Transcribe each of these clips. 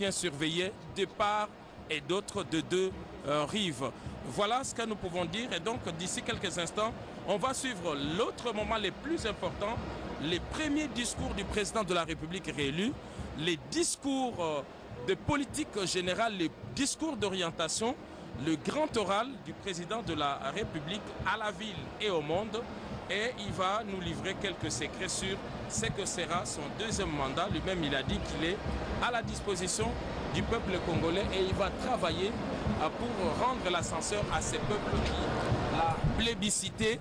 bien surveillés de part et d'autre de deux rives. Voilà ce que nous pouvons dire. Et donc, d'ici quelques instants, on va suivre l'autre moment le plus important, les premiers discours du président de la République réélu, les discours de politique générale, les discours d'orientation, le grand oral du président de la République à la ville et au monde. Et il va nous livrer quelques secrets sur ce que sera son deuxième mandat. Lui-même, il a dit qu'il est à la disposition du peuple congolais et il va travailler pour rendre l'ascenseur à ce peuple qui l'a plébiscité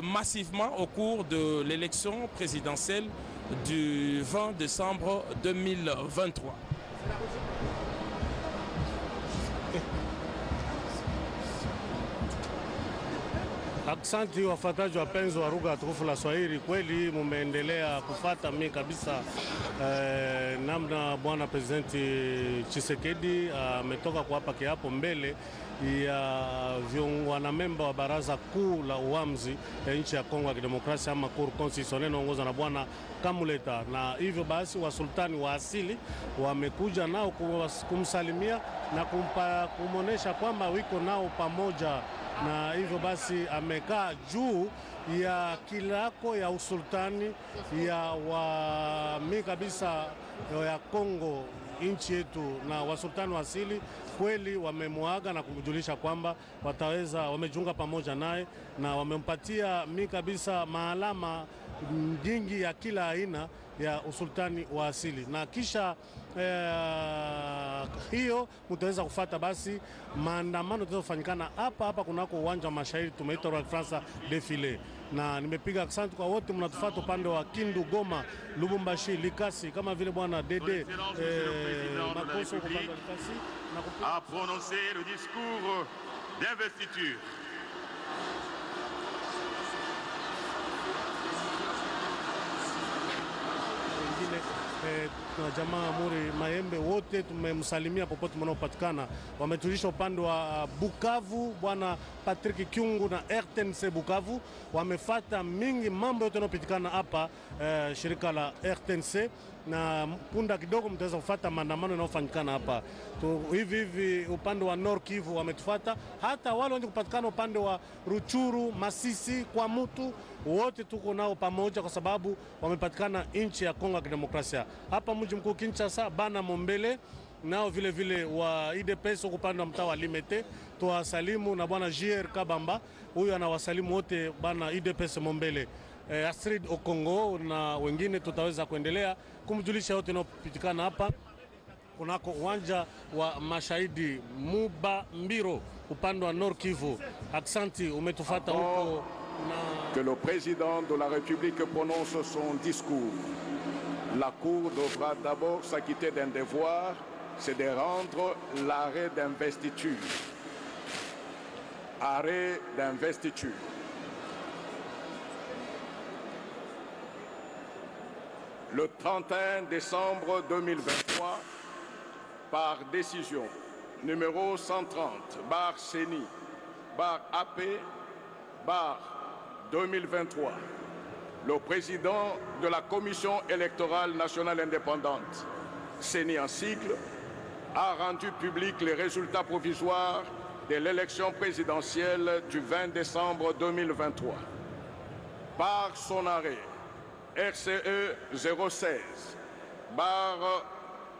massivement au cours de l'élection présidentielle du 20 décembre 2023. Aksanti wafuataji wapenzi wa lugha tukufu la Swahili, kweli mumeendelea kufata mimi kabisa namna bwana Presidenti Tshisekedi ametoka kuapa kiapo mbele ya wanamemba wa baraza kuu la uamuzi ya nchi ya Kongo ya Kidemokrasia ama Cour Constitutionnelle inaongozwa na bwana Kamuleta, na hivyo basi wasultani wa asili wamekuja nao kumsalimia na kumonesha kwamba wiko nao pamoja, na hivyo basi amekaa juu ya kilako ya usultani ya wami kabisa ya Kongo nchi yetu, na wasultani wa asili kweli wamemuaga na kumjulisha kwamba wamejiunga pamoja naye na wamempatia mi kabisa maalama nyingi ya kila aina ya usultani wa asili. Na kisha hiyo mutaweza kufata basi maandamano tutafanyikana hapa kunako uwanja wa mashairi tumeita kwa Fransa defile. Na nimepiga asante kwa wote mnatufuata upande wa Kindu, Goma, Lubumbashi, Likasi, kama vile bwana Dede Makoso kwa upande wa Likasi a prononcé le discours d'investiture. Na jamaa Muri Maembe wote tumemsalimia popote mnaopatikana. Wametulisha upande wa Bukavu bwana Patrick Kyungu na RTNC Bukavu wamefata mingi mambo yote yanopitikana hapa shirika la RTNC, na punda kidogo mtaweza kufuata maandamano yanayofanyikana hapa. Hivi upande wa Nord Kivu wametufuata, hata wale wenye kupatikana upande wa Ruchuru, Masisi, kwa Mutu wote tuko nao pamoja kwa sababu wamepatikana nchi ya Kongo ya Kidemokrasia. Hapa mji mkuu Kinshasa bana Mombele nao vile vile wa IDPS upande wa mtaa wa Limete tuwasalimu, na bwana JR Kabamba huyu anawasalimu wote bana IDPS Mombele. Astrid Okongo na wengine tutaweza kuendelea kumjulisha yote yanayopitikana hapa kunako uwanja wa mashahidi Muba Mbiro upande wa Nord Kivu. Aksanti umetufuata huko. Que le président de la République prononce son discours, la Cour devra d'abord s'acquitter d'un devoir, c'est de rendre l'arrêt d'investiture. Arrêt d'investiture. Le 31 décembre 2023, par décision numéro 130, bar CENI, bar AP, bar 2023, le président de la Commission électorale nationale indépendante, CENI en sigle, a rendu public les résultats provisoires de l'élection présidentielle du 20 décembre 2023. Par son arrêt RCE 016, bar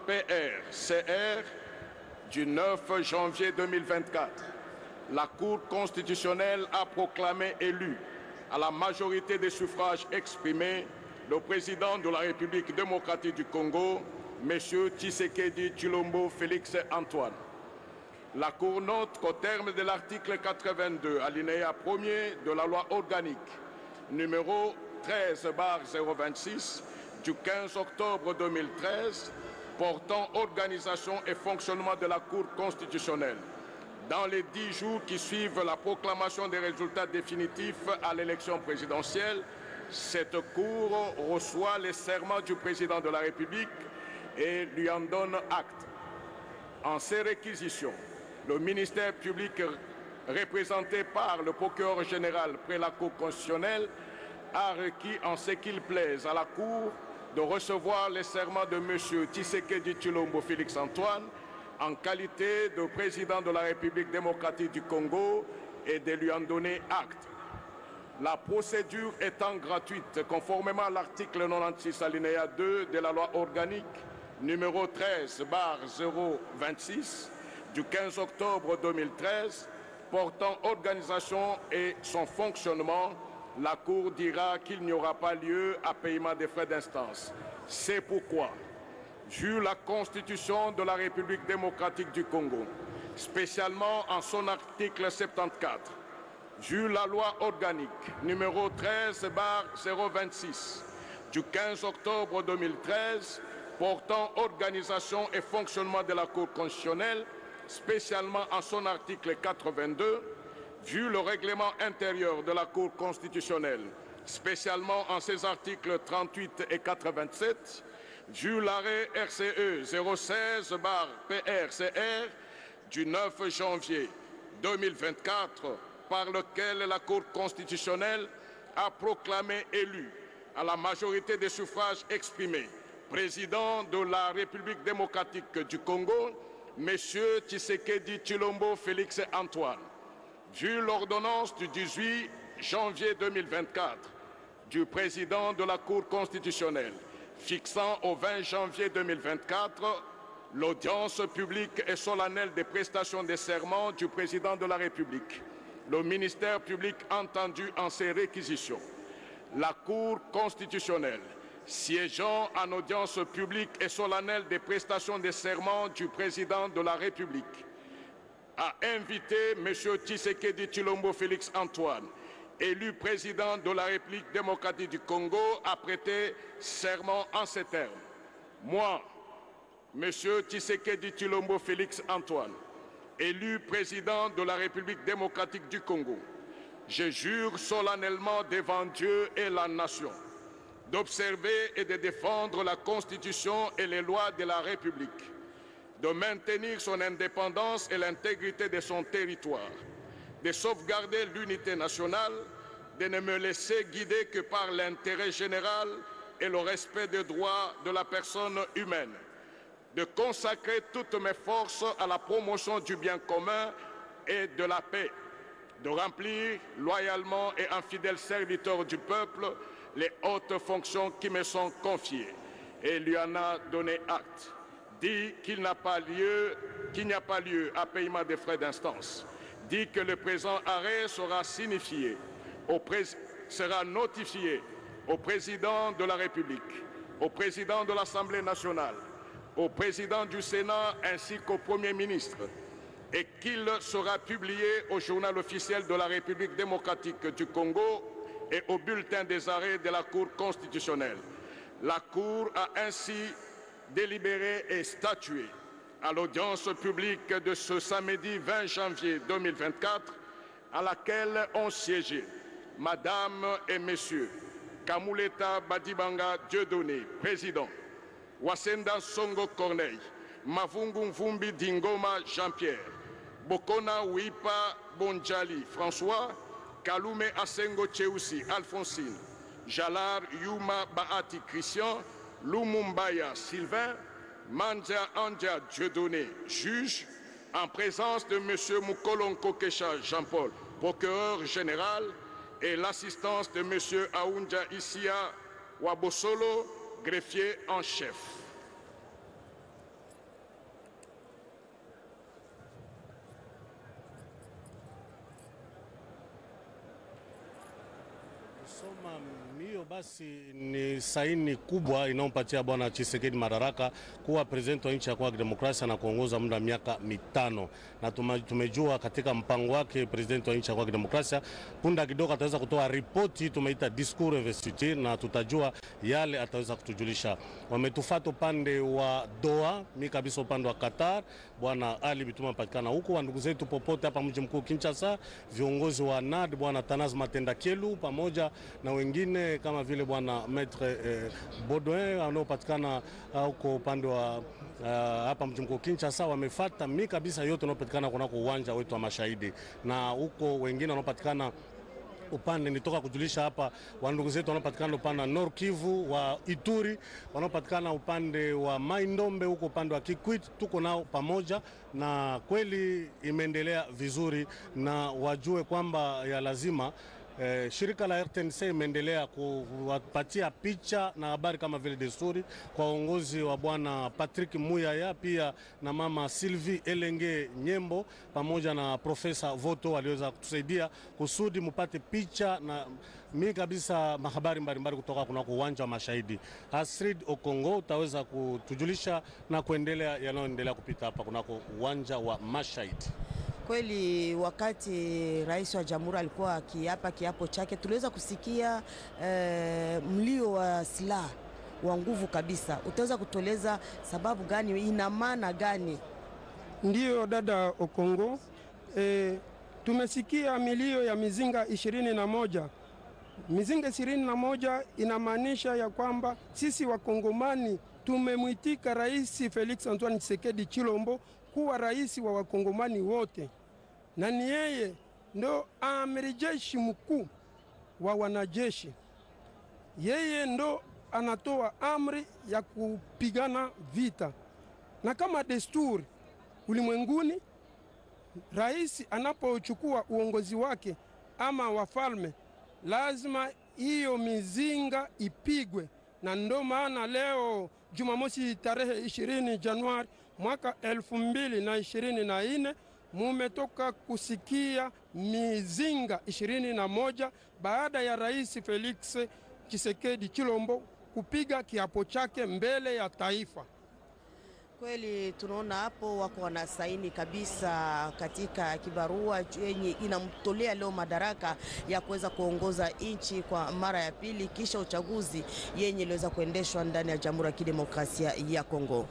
PRCR du 9 janvier 2024, la Cour constitutionnelle a proclamé élu à la majorité des suffrages exprimés le président de la République démocratique du Congo, M. Tshisekedi Tshilombo Félix Antoine. La Cour note qu'au terme de l'article 82, alinéa 1er de la loi organique numéro 13/026 du 15 octobre 2013 portant organisation et fonctionnement de la Cour constitutionnelle, dans les 10 jours qui suivent la proclamation des résultats définitifs à l'élection présidentielle, cette Cour reçoit les serments du président de la République et lui en donne acte. En ces réquisitions, le ministère public représenté par le procureur général près la Cour constitutionnelle a requis en ce qu'il plaise à la Cour de recevoir les serments de M. Tshisekedi Tshilombo Félix Antoine en qualité de président de la République démocratique du Congo et de lui en donner acte. La procédure étant gratuite, conformément à l'article 96 alinéa 2 de la loi organique numéro 13/026 du 15 octobre 2013 portant organisation et son fonctionnement, la Cour dira qu'il n'y aura pas lieu à paiement des frais d'instance. C'est pourquoi, vu la Constitution de la République démocratique du Congo, spécialement en son article 74, vu la loi organique numéro 13/026 du 15 octobre 2013 portant organisation et fonctionnement de la Cour constitutionnelle, spécialement en son article 82, vu le règlement intérieur de la Cour constitutionnelle, spécialement en ses articles 38 et 87, vu l'arrêt RCE 016/PRCR du 9 janvier 2024, par lequel la Cour constitutionnelle a proclamé élu à la majorité des suffrages exprimés président de la République démocratique du Congo, M. Tshisekedi Tshilombo Félix Antoine. Vu l'ordonnance du 18 janvier 2024 du président de la Cour constitutionnelle fixant au 20 janvier 2024 l'audience publique et solennelle des prestations de serment du président de la République, le ministère public entendu en ses réquisitions, la Cour constitutionnelle siégeant en audience publique et solennelle des prestations de serment du président de la République, a invité M. Tshisekedi Tshilombo Félix Antoine, élu président de la République démocratique du Congo, à prêter serment en ces termes. Moi, M. Tshisekedi Tshilombo Félix Antoine, élu président de la République démocratique du Congo, je jure solennellement devant Dieu et la nation d'observer et de défendre la Constitution et les lois de la République, de maintenir son indépendance et l'intégrité de son territoire, de sauvegarder l'unité nationale, de ne me laisser guider que par l'intérêt général et le respect des droits de la personne humaine, de consacrer toutes mes forces à la promotion du bien commun et de la paix, de remplir loyalement et en fidèle serviteur du peuple les hautes fonctions qui me sont confiées. Et lui en a donné acte. Dit qu'il n'y a pas lieu à paiement des frais d'instance. Dit que le présent arrêt sera notifié au président de la République, au président de l'Assemblée nationale, au président du Sénat ainsi qu'au Premier ministre, et qu'il sera publié au journal officiel de la République démocratique du Congo et au bulletin des arrêts de la Cour constitutionnelle. La Cour a ainsi délibéré et statué à l'audience publique de ce samedi 20 janvier 2024, à laquelle ont siégé Madame et Messieurs Kamuleta Badibanga Dieudonné, président, Wasenda Songo Corneille, Mavungu Mvumbi Dingoma Jean-Pierre, Bokona Wipa Bonjali François, Kalume Asengo Cheusi Alphonsine, Jalar Yuma Baati Christian, Lumumbaya Sylvain, Manja Anja Dieudonné, juge, en présence de M. Mukolonko Kesha Jean-Paul, procureur général, et l'assistance de M. Aounja Isia Wabosolo, greffier en chef. Hiyo basi ni saini kubwa inayompatia Bwana Tshisekedi madaraka kuwa president wa nchi ya Demokrasia na kuongoza muda miaka 5. Na tumejua katika mpango wake president wa nchi ya Demokrasia punda kidogo ataweza kutoa ripoti tumeita discours investiture, na tutajua yale ataweza kutujulisha. Wametufuata upande wa Doha, mimi kabisa upande wa Qatar, Bwana Ali Bituma patikana huko, wa ndugu zetu popote hapa mji mkuu Kinshasa, viongozi wa NAD Bwana Tanas Matenda Kielu pamoja na wengine kama vile Bwana Maître Baudouin anaopatikana huko upande wa hapa mji mkuu Kinshasa. Wamefuata mimi kabisa yote yanayopatikana kunako uwanja wetu wa Mashahidi, na huko wengine wanaopatikana upande nitoka kujulisha hapa wa ndugu zetu wanaopatikana upande wa Nord Kivu, wa Ituri, wanaopatikana upande wa Mai Ndombe, huko upande wa Kikwit, tuko nao pamoja, na kweli imeendelea vizuri, na wajue kwamba ya lazima shirika la RTNC imeendelea kuwapatia picha na habari kama vile desturi kwa uongozi wa bwana Patrick Muyaya, pia na mama Sylvie Elenge Nyembo pamoja na profesa Voto waliweza kutusaidia kusudi mupate picha na mimi kabisa mahabari mbalimbali kutoka kunako uwanja wa mashahidi. Astrid Okongo utaweza kutujulisha na kuendelea yanayoendelea kupita hapa kunako uwanja wa mashahidi. Kweli wakati rais wa jamhuri alikuwa akiapa kiapo chake, tuliweza kusikia mlio wa silaha wa nguvu kabisa. Utaweza kutueleza sababu gani, ina maana gani? Ndiyo dada Okongo, tumesikia milio ya mizinga 21. Mizinga 21 inamaanisha ya kwamba sisi wakongomani tumemwitika Rais Felix Antoine Tshisekedi Chilombo kuwa rais wa wakongomani wote, na ni yeye ndo amiri jeshi mkuu wa wanajeshi. Yeye ndo anatoa amri ya kupigana vita, na kama desturi ulimwenguni, rais anapochukua uongozi wake ama wafalme, lazima hiyo mizinga ipigwe. Na ndo maana leo Jumamosi tarehe 20 Januari mwaka 2024 mumetoka kusikia mizinga 21 baada ya Rais Felix Tshisekedi Chilombo kupiga kiapo chake mbele ya taifa. Kweli tunaona hapo wako wanasaini kabisa katika kibarua yenye inamtolea leo madaraka ya kuweza kuongoza nchi kwa mara ya pili kisha uchaguzi yenye iliweza kuendeshwa ndani ya Jamhuri ya Kidemokrasia ya Kongo.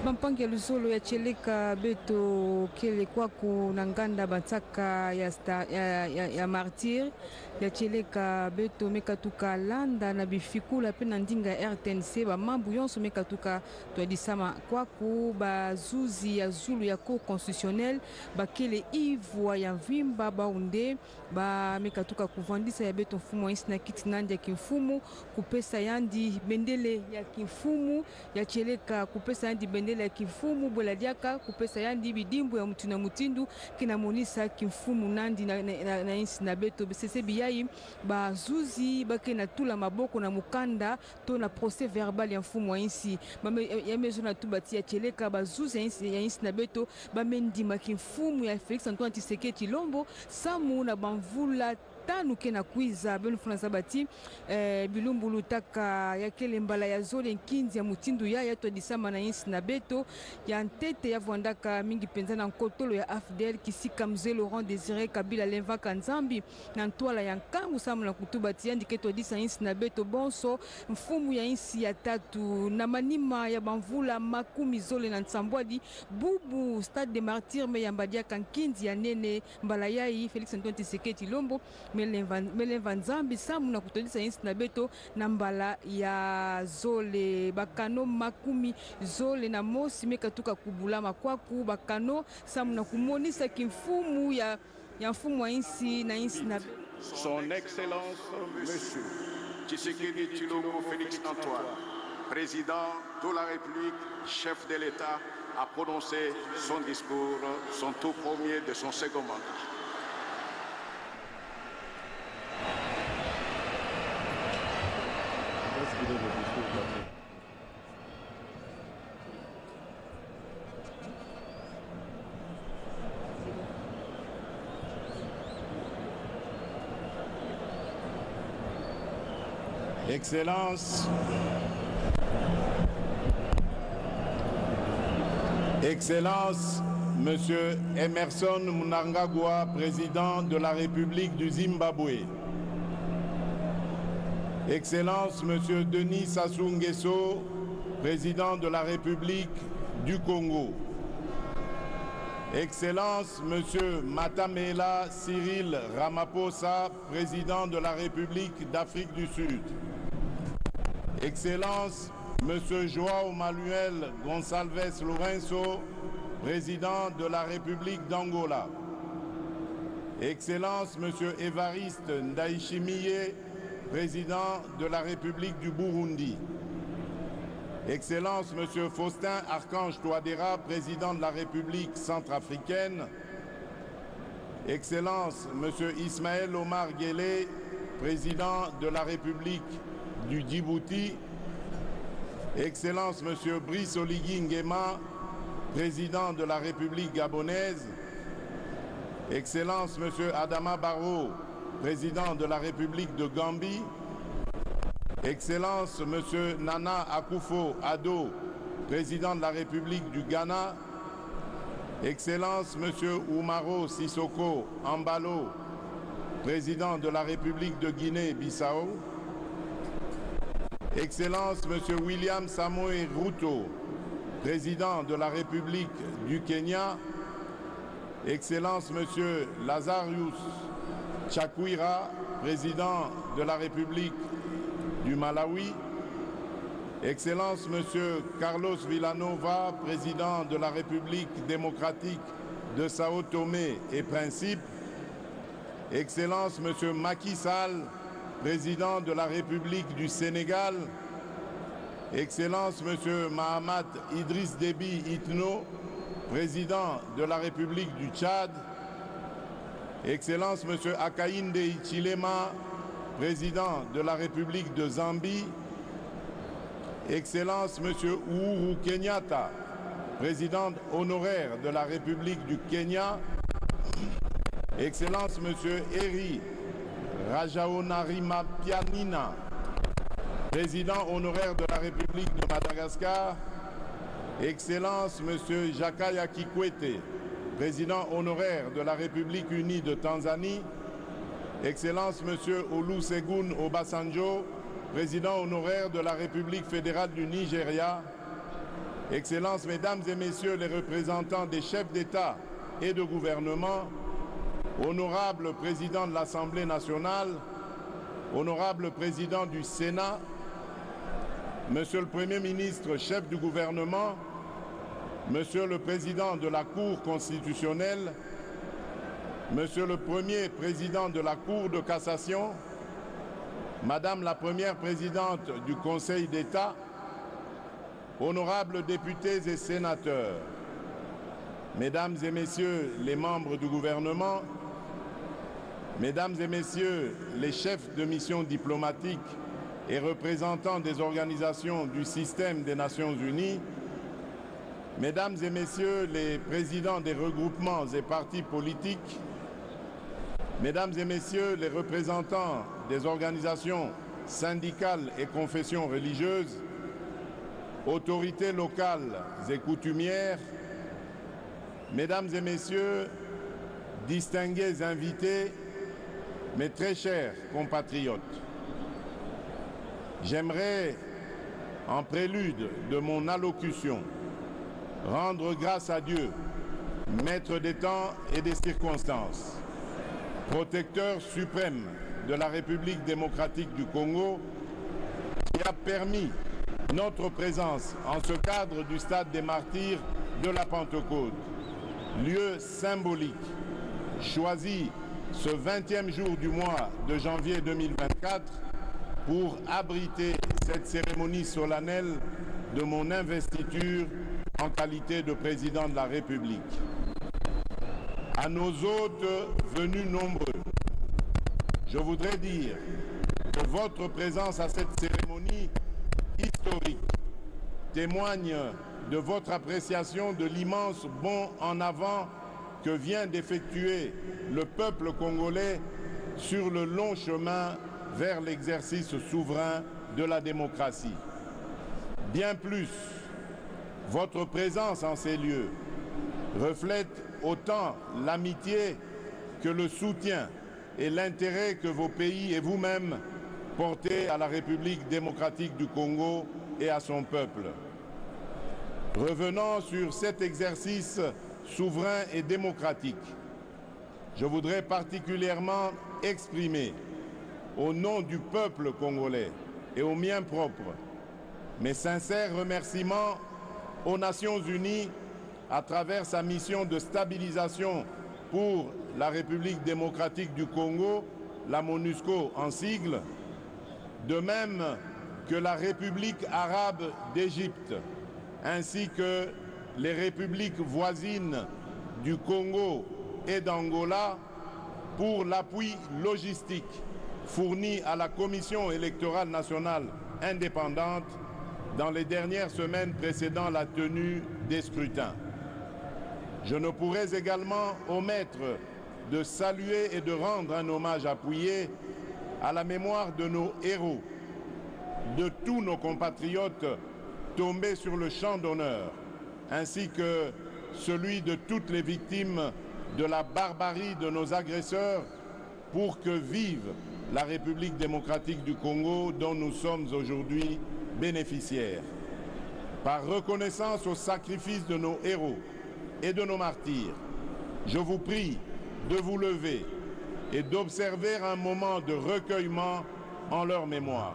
Bampange Luzolo ya Cheleka beto kele kwa kunanganda bataka ya martir ya Cheleka beto mekatuka landa na bifikula pena ndinga RTNC ba mambu yonso mekatuka twadisama kwa ku bazuzi ya zulu ya cour constitutionnel bakele ivwa ya vimba baunde ba mekatuka kuvandisa ya beto mfumo isi na kiti nandi ya kimfumu kupesa yandi bendele ya kimfumu ya Cheleka kupesa yandi bendele ya kimfumu boladiaka kupesa yandi bidimbu ya mutu na mutindu kina monisa kimfumu nandi na insi na beto besese biyai bazuzi bakena tula maboko na mukanda to na procès verbal ya mfumu wa insi ya mezo na tubati ya Cheleka bazuzi ya insi na beto bamendima kimfumu ya Felix Antoine Tshisekedi Chilombo samu na bamvula tanu kena kuiza benu funa sabati bilumbulu taka ya kele mbala ya zole nkinzi ya mutindu ya yato disama na insi na beto ya ntete ya vwandaka mingi penza na nkotolo ya AFDL kisika mzee Laurent Désiré Kabila Lemva Kanzambi na ntwala ya nkangu samu na kutubati ya ndiketo disa insi na beto bonso mfumu ya insi ya tatu na manima ya bamvula makumi zole na nsambwadi bubu Stade des Martyrs me ya mbadia kankinzi ya nene mbala yai Felix Antoine Tshisekedi Chilombo Melemva Nzambi samu na kutodisa insi na beto na mbala ya zole bakano makumi zole na mosi mekatuka kubulama kwaku bakano samu na kumonisa kimfumu ya mfumu wa insi na insi na Son Excellence Monsieur Tshisekedi Chilombo Félix Antoine, président de la République, chef de l'État, a prononcé son discours, son tout premier de son second mandat. Excellence, Monsieur Emerson Mnangagwa, président de la République du Zimbabwe. Excellence, Monsieur Denis Sassou Nguesso, président de la République du Congo. Excellence, Monsieur Matamela Cyril Ramaphosa, président de la République d'Afrique du Sud. Excellence, Monsieur João Manuel Gonçalves Lourenço, président de la République d'Angola. Excellence Monsieur Évariste Ndayishimiye, président de la République du Burundi. Excellence Monsieur Faustin Archange Touadéra, président de la République centrafricaine. Excellence Monsieur Ismaël Omar Guelleh, président de la République du Djibouti. Excellence Monsieur Brice Oligui Nguema, président de la République gabonaise. Excellence Monsieur Adama Barrow, président de la République de Gambie. Excellence Monsieur Nana Akufo-Addo, président de la République du Ghana. Excellence Monsieur Oumaro Sissoko Ambalo, président de la République de Guinée-Bissau. Excellence Monsieur William Samoei Ruto, président de la République du Kenya. Excellence Monsieur Lazarus Chakwera, président de la République du Malawi. Excellence Monsieur Carlos Villanova, président de la République démocratique de Sao Tomé et Principe. Excellence Monsieur Macky Sall, président de la République du Sénégal. Excellence Monsieur Mahamat Idriss Déby Itno, président de la République du Tchad. Excellence Monsieur Hakainde Hichilema, président de la République de Zambie. Excellence Monsieur Uhuru Kenyatta, président honoraire de la République du Kenya. Excellence Monsieur Eri Rajaonarimampianina, président honoraire de la République de Madagascar. Excellence Monsieur Jakaya Kikwete, président honoraire de la République unie de Tanzanie. Excellence Monsieur Olusegun Obasanjo, président honoraire de la République fédérale du Nigeria. Excellences, Mesdames et Messieurs les représentants des chefs d'État et de gouvernement, honorable Président de l'Assemblée nationale, honorable Président du Sénat, Monsieur le Premier ministre, chef du gouvernement, Monsieur le Président de la Cour constitutionnelle, Monsieur le Premier Président de la Cour de cassation, Madame la Première Présidente du Conseil d'État, honorables députés et sénateurs, Mesdames et Messieurs les membres du gouvernement, Mesdames et Messieurs les chefs de mission diplomatique et représentants des organisations du système des Nations Unies, Mesdames et Messieurs les présidents des regroupements et partis politiques, Mesdames et Messieurs les représentants des organisations syndicales et confessions religieuses, autorités locales et coutumières, Mesdames et Messieurs, distingués invités, mes très chers compatriotes, j'aimerais, en prélude de mon allocution, rendre grâce à Dieu, maître des temps et des circonstances, protecteur suprême de la République démocratique du Congo, qui a permis notre présence en ce cadre du stade des martyrs de la Pentecôte, lieu symbolique, choisi ce 20e jour du mois de janvier 2024 pour abriter cette cérémonie solennelle de mon investiture en qualité de président de la République. À nos hôtes venus nombreux, je voudrais dire que votre présence à cette cérémonie historique témoigne de votre appréciation de l'immense bond en avant que vient d'effectuer le peuple congolais sur le long chemin vers l'exercice souverain de la démocratie. Bien plus, votre présence en ces lieux reflète autant l'amitié que le soutien et l'intérêt que vos pays et vous-même portez à la République démocratique du Congo et à son peuple. Revenant sur cet exercice souverain et démocratique, je voudrais particulièrement exprimer, au nom du peuple congolais et au mien propre, mes sincères remerciements aux Nations Unies à travers sa mission de stabilisation pour la République démocratique du Congo, la MONUSCO en sigle, de même que la République arabe d'Égypte, ainsi que les républiques voisines du Congo et d'Angola pour l'appui logistique fourni à la Commission électorale nationale indépendante dans les dernières semaines précédant la tenue des scrutins. Je ne pourrais également omettre de saluer et de rendre un hommage appuyé à la mémoire de nos héros, de tous nos compatriotes tombés sur le champ d'honneur, ainsi que celui de toutes les victimes de la barbarie de nos agresseurs, pour que vive la République démocratique du Congo dont nous sommes aujourd'hui bénéficiaires. Par reconnaissance au sacrifice de nos héros et de nos martyrs, je vous prie de vous lever et d'observer un moment de recueillement en leur mémoire.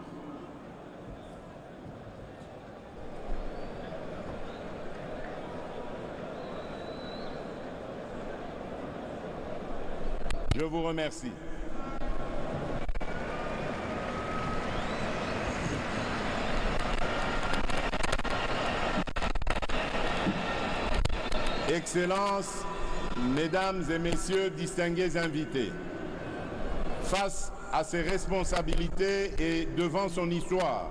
Je vous remercie. Excellences, Mesdames et Messieurs, distingués invités, face à ses responsabilités et devant son histoire,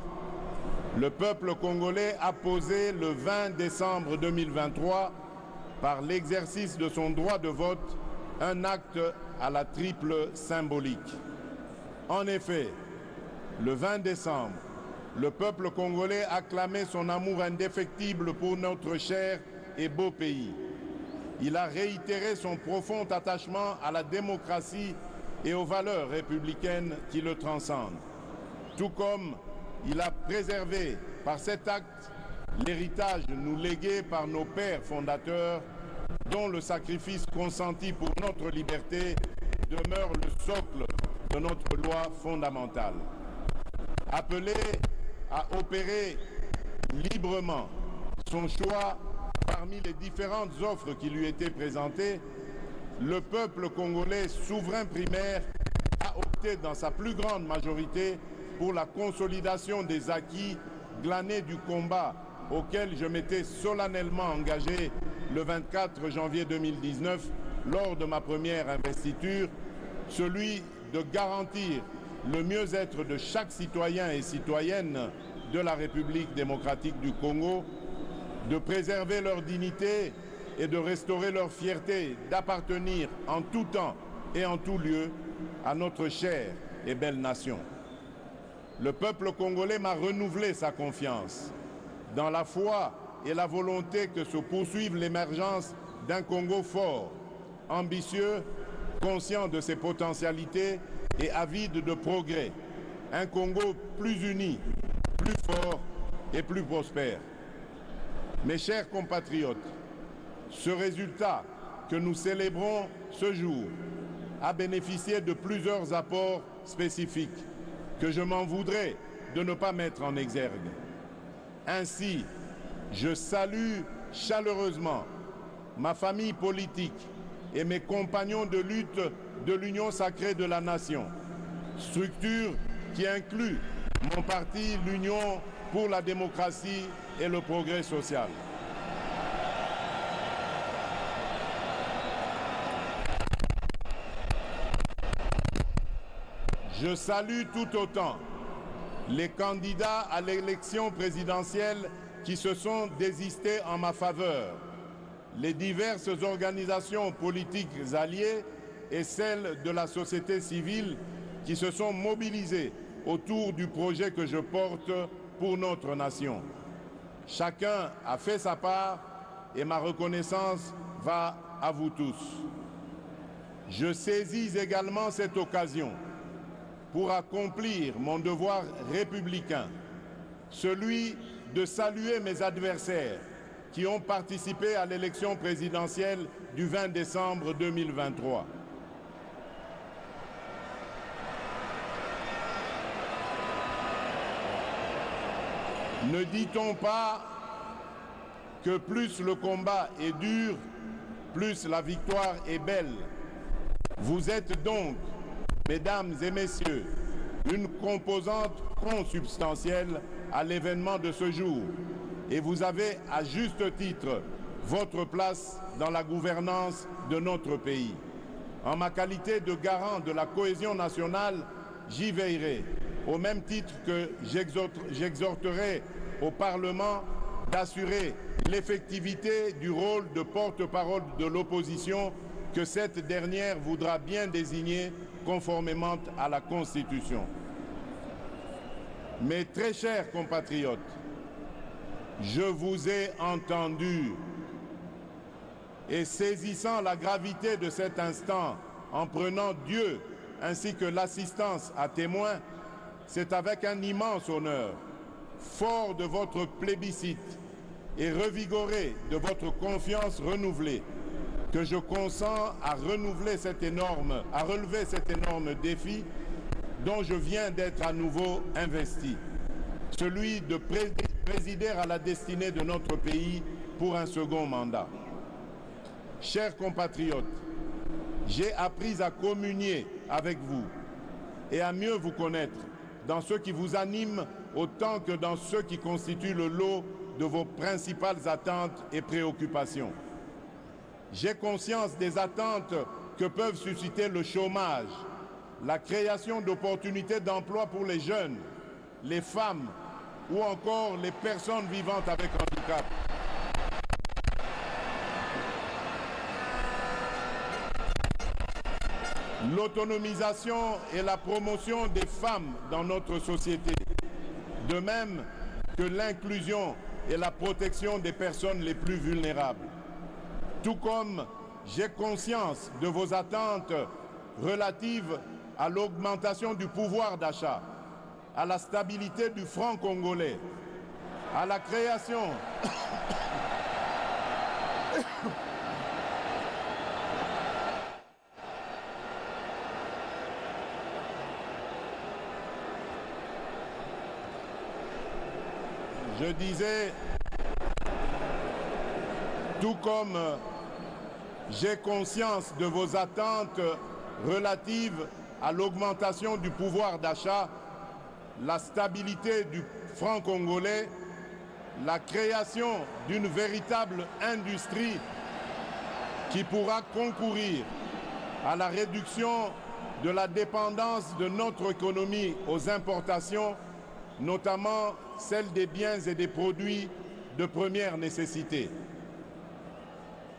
le peuple congolais a posé le 20 décembre 2023, par l'exercice de son droit de vote, un acte à la triple symbolique. En effet, le 20 décembre, le peuple congolais a clamé son amour indéfectible pour notre cher et beau pays. Il a réitéré son profond attachement à la démocratie et aux valeurs républicaines qui le transcendent. Tout comme il a préservé par cet acte l'héritage nous légué par nos pères fondateurs, dont le sacrifice consenti pour notre liberté demeure le socle de notre loi fondamentale. Appelé à opérer librement son choix parmi les différentes offres qui lui étaient présentées, le peuple congolais souverain primaire a opté dans sa plus grande majorité pour la consolidation des acquis glanés du combat auquel je m'étais solennellement engagé le 24 janvier 2019 lors de ma première investiture, celui de garantir le mieux-être de chaque citoyen et citoyenne de la République démocratique du Congo, de préserver leur dignité et de restaurer leur fierté d'appartenir en tout temps et en tout lieu à notre chère et belle nation. Le peuple congolais m'a renouvelé sa confiance dans la foi et la volonté que se poursuive l'émergence d'un Congo fort, ambitieux, conscient de ses potentialités et avide de progrès. Un Congo plus uni, plus fort et plus prospère. Mes chers compatriotes, ce résultat que nous célébrons ce jour a bénéficié de plusieurs apports spécifiques que je m'en voudrais de ne pas mettre en exergue. Ainsi, je salue chaleureusement ma famille politique et mes compagnons de lutte de l'Union sacrée de la Nation, structure qui inclut mon parti, l'Union pour la démocratie et le progrès social. Je salue tout autant les candidats à l'élection présidentielle qui se sont désistés en ma faveur, les diverses organisations politiques alliées et celles de la société civile qui se sont mobilisées autour du projet que je porte pour notre nation. Chacun a fait sa part et ma reconnaissance va à vous tous. Je saisis également cette occasion pour accomplir mon devoir républicain, celui de saluer mes adversaires qui ont participé à l'élection présidentielle du 20 décembre 2023. Ne dit-on pas que plus le combat est dur, plus la victoire est belle Vous êtes donc, mesdames et messieurs, une composante consubstantielle à l'événement de ce jour et vous avez à juste titre votre place dans la gouvernance de notre pays. En ma qualité de garant de la cohésion nationale, j'y veillerai, au même titre que j'exhorterai au Parlement d'assurer l'effectivité du rôle de porte-parole de l'opposition que cette dernière voudra bien désigner conformément à la Constitution. Mes très chers compatriotes, je vous ai entendu et saisissant la gravité de cet instant, en prenant Dieu ainsi que l'assistance à témoin, c'est avec un immense honneur, fort de votre plébiscite et revigoré de votre confiance renouvelée, que je consens à relever cet énorme défi dont je viens d'être à nouveau investi, celui de présider à la destinée de notre pays pour un second mandat. Chers compatriotes, j'ai appris à communier avec vous et à mieux vous connaître dans ce qui vous anime autant que dans ce qui constitue le lot de vos principales attentes et préoccupations. J'ai conscience des attentes que peuvent susciter le chômage, la création d'opportunités d'emploi pour les jeunes, les femmes ou encore les personnes vivant avec handicap. L'autonomisation et la promotion des femmes dans notre société, de même que l'inclusion et la protection des personnes les plus vulnérables. Tout comme j'ai conscience de vos attentes relatives à l'augmentation du pouvoir d'achat, à la stabilité du franc congolais, à la création Je disais, tout comme j'ai conscience de vos attentes relatives à l'augmentation du pouvoir d'achat, la stabilité du franc congolais, la création d'une véritable industrie qui pourra concourir à la réduction de la dépendance de notre économie aux importations, notamment celle des biens et des produits de première nécessité.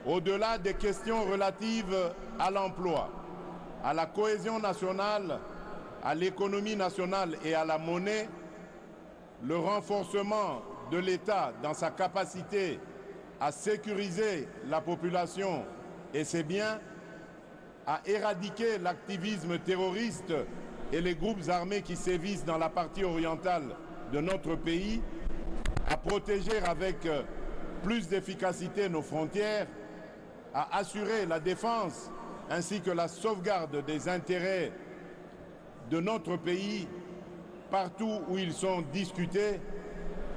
Au-delà des questions relatives à l'emploi, à la cohésion nationale, à l'économie nationale et à la monnaie, le renforcement de l'État dans sa capacité à sécuriser la population et ses biens, à éradiquer l'activisme terroriste et les groupes armés qui sévissent dans la partie orientale de notre pays, à protéger avec plus d'efficacité nos frontières, à assurer la défense ainsi que la sauvegarde des intérêts de notre pays partout où ils sont discutés,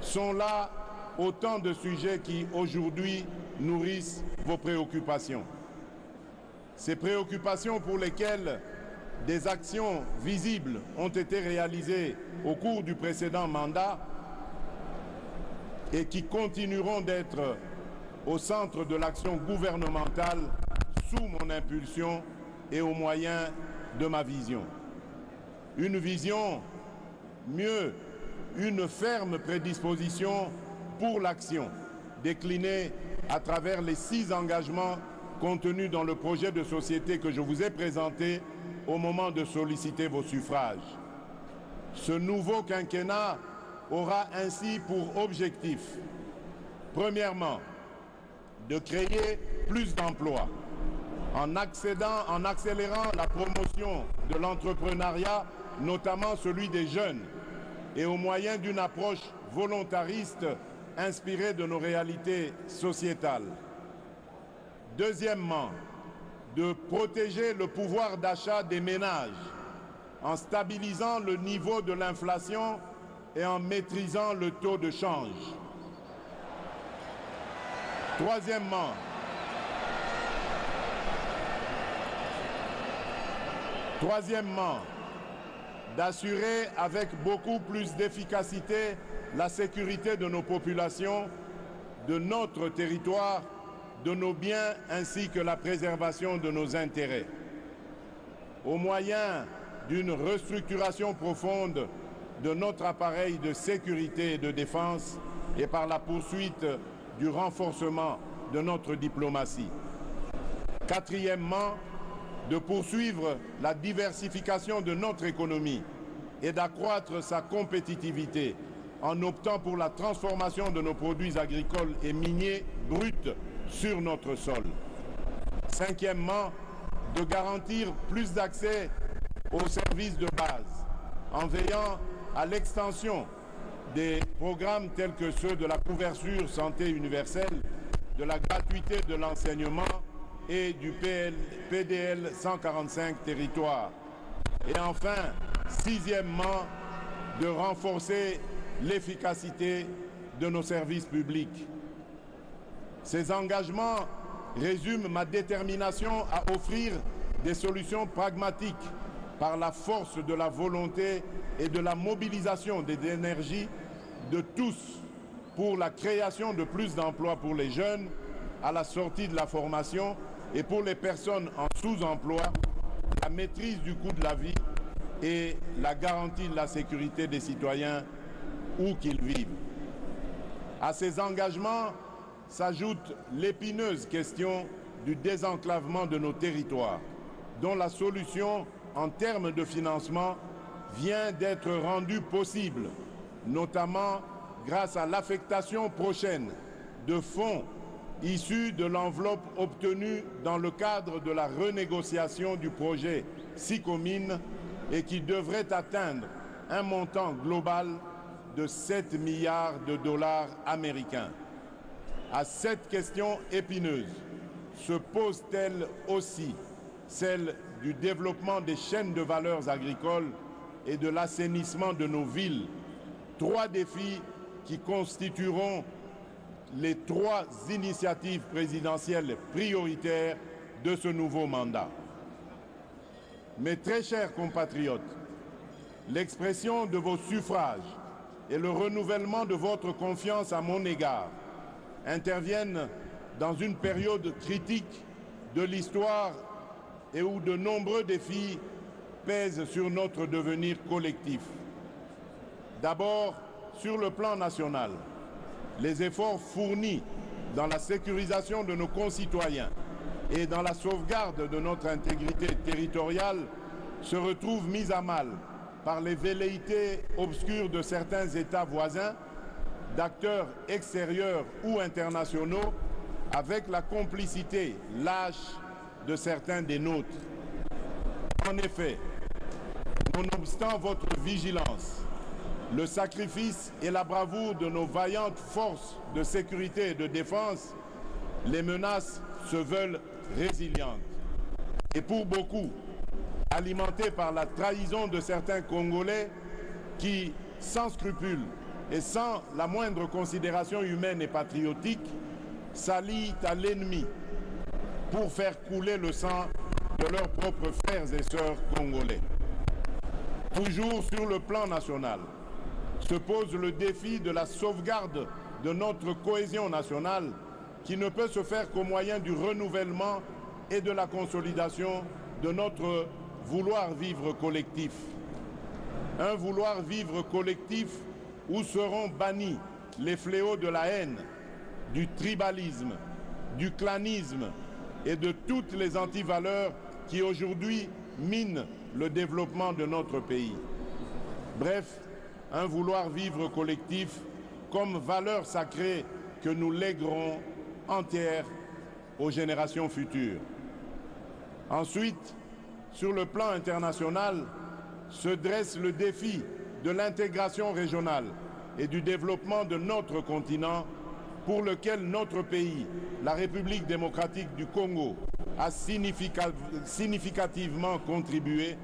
sont là autant de sujets qui aujourd'hui nourrissent vos préoccupations. Ces préoccupations pour lesquelles des actions visibles ont été réalisées au cours du précédent mandat et qui continueront d'être au centre de l'action gouvernementale sous mon impulsion et au moyen de ma vision. Une vision, mieux, une ferme prédisposition pour l'action, déclinée à travers les 6 engagements contenus dans le projet de société que je vous ai présenté au moment de solliciter vos suffrages. Ce nouveau quinquennat aura ainsi pour objectif, premièrement, de créer plus d'emplois en accélérant la promotion de l'entrepreneuriat, notamment celui des jeunes, et au moyen d'une approche volontariste inspirée de nos réalités sociétales. Deuxièmement, de protéger le pouvoir d'achat des ménages en stabilisant le niveau de l'inflation et en maîtrisant le taux de change. Troisièmement, d'assurer avec beaucoup plus d'efficacité la sécurité de nos populations, de notre territoire, de nos biens ainsi que la préservation de nos intérêts. Au moyen d'une restructuration profonde de notre appareil de sécurité et de défense et par la poursuite du renforcement de notre diplomatie. Quatrièmement, de poursuivre la diversification de notre économie et d'accroître sa compétitivité en optant pour la transformation de nos produits agricoles et miniers bruts sur notre sol. Cinquièmement, de garantir plus d'accès aux services de base en veillant à l'extension des programmes tels que ceux de la couverture santé universelle, de la gratuité de l'enseignement et du PDL 145 territoires. Et enfin, sixièmement, de renforcer l'efficacité de nos services publics. Ces engagements résument ma détermination à offrir des solutions pragmatiques par la force de la volonté et de la mobilisation des énergies de tous pour la création de plus d'emplois pour les jeunes à la sortie de la formation et pour les personnes en sous-emploi, la maîtrise du coût de la vie et la garantie de la sécurité des citoyens où qu'ils vivent. À ces engagements s'ajoute l'épineuse question du désenclavement de nos territoires, dont la solution en termes de financement vient d'être rendue possible, notamment grâce à l'affectation prochaine de fonds issus de l'enveloppe obtenue dans le cadre de la renégociation du projet SICOMINE et qui devrait atteindre un montant global de 7 milliards de dollars américains. À cette question épineuse se pose-t-elle aussi celle du développement des chaînes de valeurs agricoles et de l'assainissement de nos villes, trois défis qui constitueront les trois initiatives présidentielles prioritaires de ce nouveau mandat. Mes très chers compatriotes, l'expression de vos suffrages et le renouvellement de votre confiance à mon égard interviennent dans une période critique de l'histoire et où de nombreux défis pèsent sur notre devenir collectif. D'abord, sur le plan national, les efforts fournis dans la sécurisation de nos concitoyens et dans la sauvegarde de notre intégrité territoriale se retrouvent mis à mal par les velléités obscures de certains États voisins, d'acteurs extérieurs ou internationaux, avec la complicité lâche de certains des nôtres. En effet, nonobstant votre vigilance, le sacrifice et la bravoure de nos vaillantes forces de sécurité et de défense, les menaces se veulent résilientes. Et pour beaucoup, alimentées par la trahison de certains Congolais qui, sans scrupules et sans la moindre considération humaine et patriotique, s'allient à l'ennemi pour faire couler le sang de leurs propres frères et sœurs congolais. Toujours sur le plan national, se pose le défi de la sauvegarde de notre cohésion nationale qui ne peut se faire qu'au moyen du renouvellement et de la consolidation de notre vouloir vivre collectif. Un vouloir vivre collectif où seront bannis les fléaux de la haine, du tribalisme, du clanisme et de toutes les antivaleurs qui aujourd'hui minent le développement de notre pays. Bref, un vouloir vivre collectif comme valeur sacrée que nous léguerons entière aux générations futures. Ensuite, sur le plan international, se dresse le défi de l'intégration régionale et du développement de notre continent pour lequel notre pays, la République démocratique du Congo, a significativement contribué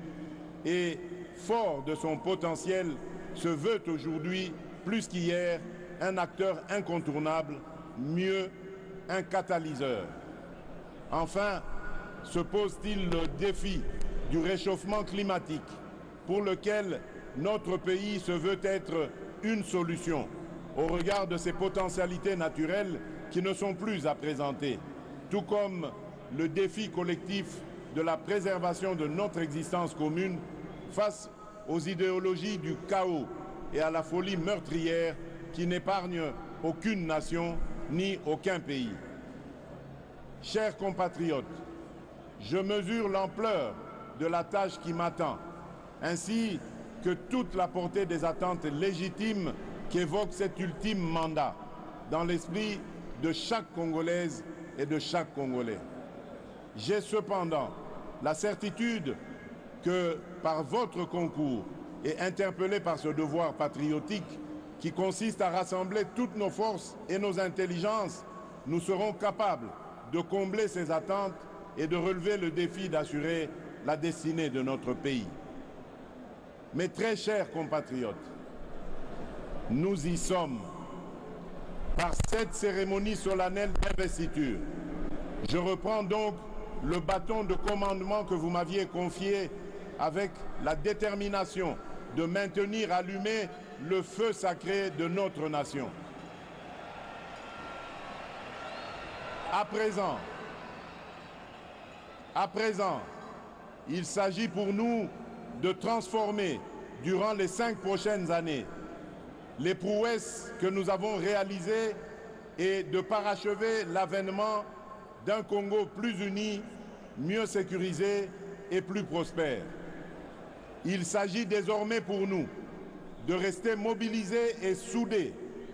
et, fort de son potentiel, se veut aujourd'hui, plus qu'hier, un acteur incontournable, mieux, un catalyseur. Enfin, se pose-t-il le défi du réchauffement climatique, pour lequel notre pays se veut être une solution au regard de ses potentialités naturelles qui ne sont plus à présenter, tout comme le défi collectif de la préservation de notre existence commune face aux idéologies du chaos et à la folie meurtrière qui n'épargnent aucune nation ni aucun pays. Chers compatriotes, je mesure l'ampleur de la tâche qui m'attend, ainsi que toute la portée des attentes légitimes qu'évoque cet ultime mandat, dans l'esprit de chaque Congolaise et de chaque Congolais. J'ai cependant la certitude que, par votre concours et interpellé par ce devoir patriotique qui consiste à rassembler toutes nos forces et nos intelligences, nous serons capables de combler ces attentes et de relever le défi d'assurer la destinée de notre pays. Mes très chers compatriotes, nous y sommes. Par cette cérémonie solennelle d'investiture, je reprends donc le bâton de commandement que vous m'aviez confié avec la détermination de maintenir allumé le feu sacré de notre nation. À présent, il s'agit pour nous de transformer durant les 5 prochaines années les prouesses que nous avons réalisées et de parachever l'avènement d'un Congo plus uni, mieux sécurisé et plus prospère. Il s'agit désormais pour nous de rester mobilisés et soudés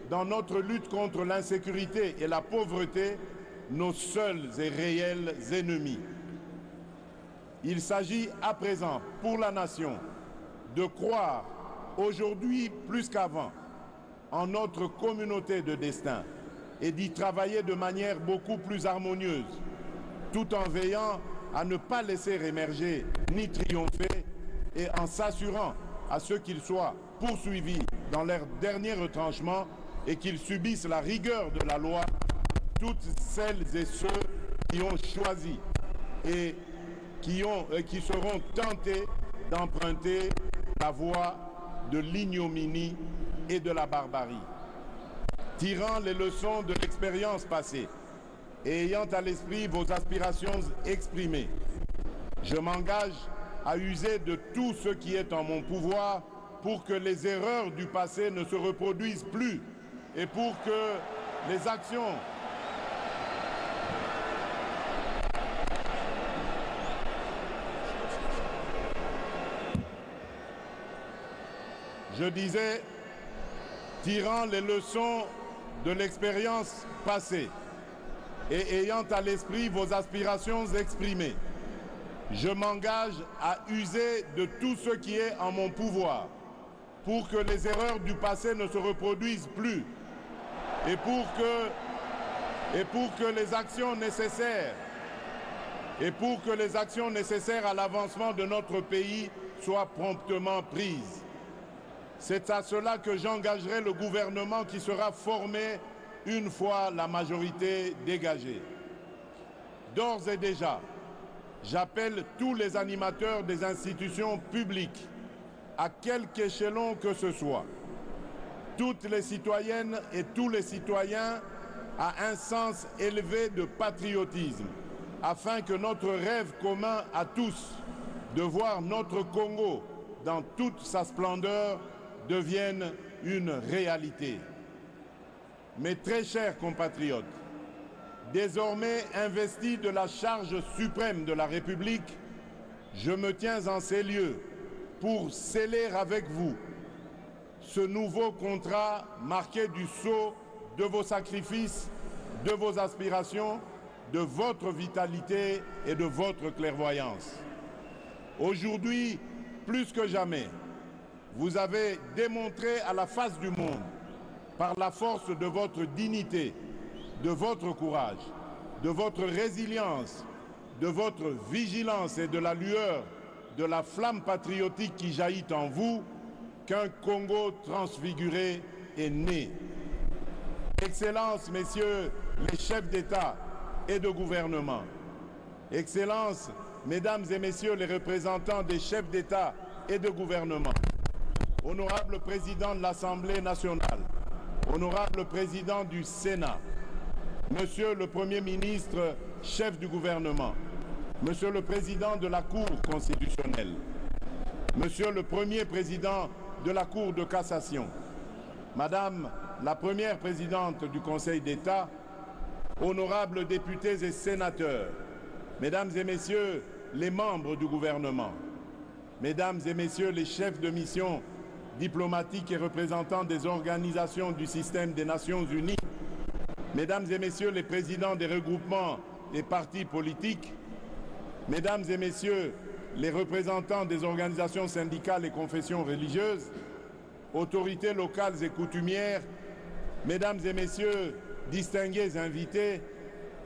dans notre lutte contre l'insécurité et la pauvreté, nos seuls et réels ennemis. Il s'agit à présent pour la nation de croire aujourd'hui plus qu'avant en notre communauté de destin et d'y travailler de manière beaucoup plus harmonieuse, tout en veillant à ne pas laisser émerger ni triompher et en s'assurant à ceux qu'ils soient poursuivis dans leur dernier retranchement et qu'ils subissent la rigueur de la loi, toutes celles et ceux qui ont choisi et qui seront tentés d'emprunter la voie de l'ignominie et de la barbarie. Tirant les leçons de l'expérience passée et ayant à l'esprit vos aspirations exprimées, je m'engage à user de tout ce qui est en mon pouvoir pour que les erreurs du passé ne se reproduisent plus et pour que les actions Je disais, tirant les leçons de l'expérience passée et ayant à l'esprit vos aspirations exprimées, je m'engage à user de tout ce qui est en mon pouvoir pour que les erreurs du passé ne se reproduisent plus et pour que les actions nécessaires à l'avancement de notre pays soient promptement prises. C'est à cela que j'engagerai le gouvernement qui sera formé une fois la majorité dégagée. D'ores et déjà, j'appelle tous les animateurs des institutions publiques, à quelque échelon que ce soit, toutes les citoyennes et tous les citoyens à un sens élevé de patriotisme, afin que notre rêve commun à tous de voir notre Congo dans toute sa splendeur devienne une réalité. Mes très chers compatriotes, désormais investi de la charge suprême de la République, je me tiens en ces lieux pour sceller avec vous ce nouveau contrat marqué du sceau de vos sacrifices, de vos aspirations, de votre vitalité et de votre clairvoyance. Aujourd'hui, plus que jamais, vous avez démontré à la face du monde, par la force de votre dignité, de votre courage, de votre résilience, de votre vigilance et de la lueur de la flamme patriotique qui jaillit en vous, qu'un Congo transfiguré est né. Excellences, messieurs les chefs d'État et de gouvernement, Excellences, Mesdames et Messieurs les représentants des chefs d'État et de gouvernement, Honorable Président de l'Assemblée nationale, Honorable Président du Sénat, Monsieur le Premier ministre, chef du gouvernement, Monsieur le Président de la Cour constitutionnelle, Monsieur le Premier Président de la Cour de cassation, Madame la Première Présidente du Conseil d'État, Honorables députés et sénateurs, Mesdames et Messieurs les membres du gouvernement, Mesdames et Messieurs les chefs de mission diplomatiques et représentants des organisations du système des Nations Unies, Mesdames et Messieurs les présidents des regroupements et partis politiques, Mesdames et Messieurs les représentants des organisations syndicales et confessions religieuses, autorités locales et coutumières, Mesdames et Messieurs, distingués invités,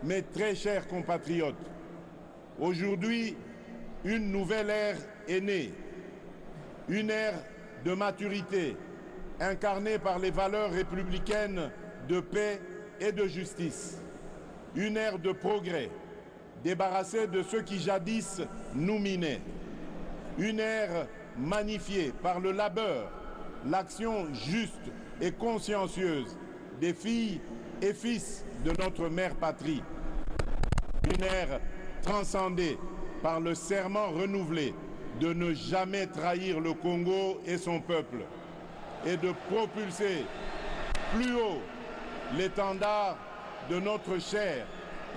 mes très chers compatriotes, aujourd'hui, une nouvelle ère est née, une ère de maturité, incarnée par les valeurs républicaines de paix et de justice, une ère de progrès, débarrassée de ceux qui jadis nous minaient, une ère magnifiée par le labeur, l'action juste et consciencieuse des filles et fils de notre mère patrie, une ère transcendée par le serment renouvelé de ne jamais trahir le Congo et son peuple et de propulser plus haut l'étendard de notre chère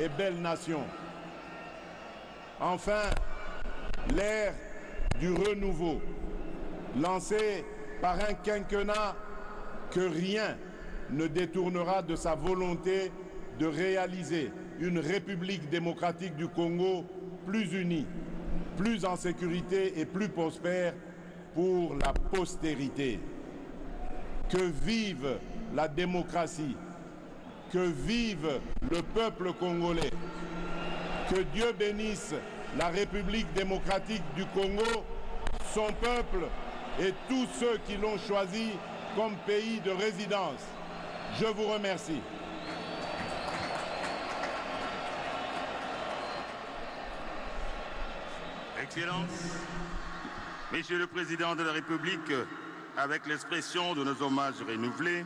et belle nation. Enfin, l'ère du renouveau, lancée par un quinquennat que rien ne détournera de sa volonté de réaliser une République démocratique du Congo plus unie, plus en sécurité et plus prospère pour la postérité. Que vive la démocratie, que vive le peuple congolais, que Dieu bénisse la République démocratique du Congo, son peuple et tous ceux qui l'ont choisi comme pays de résidence. Je vous remercie. Excellences, Monsieur le Président de la République, avec l'expression de nos hommages renouvelés,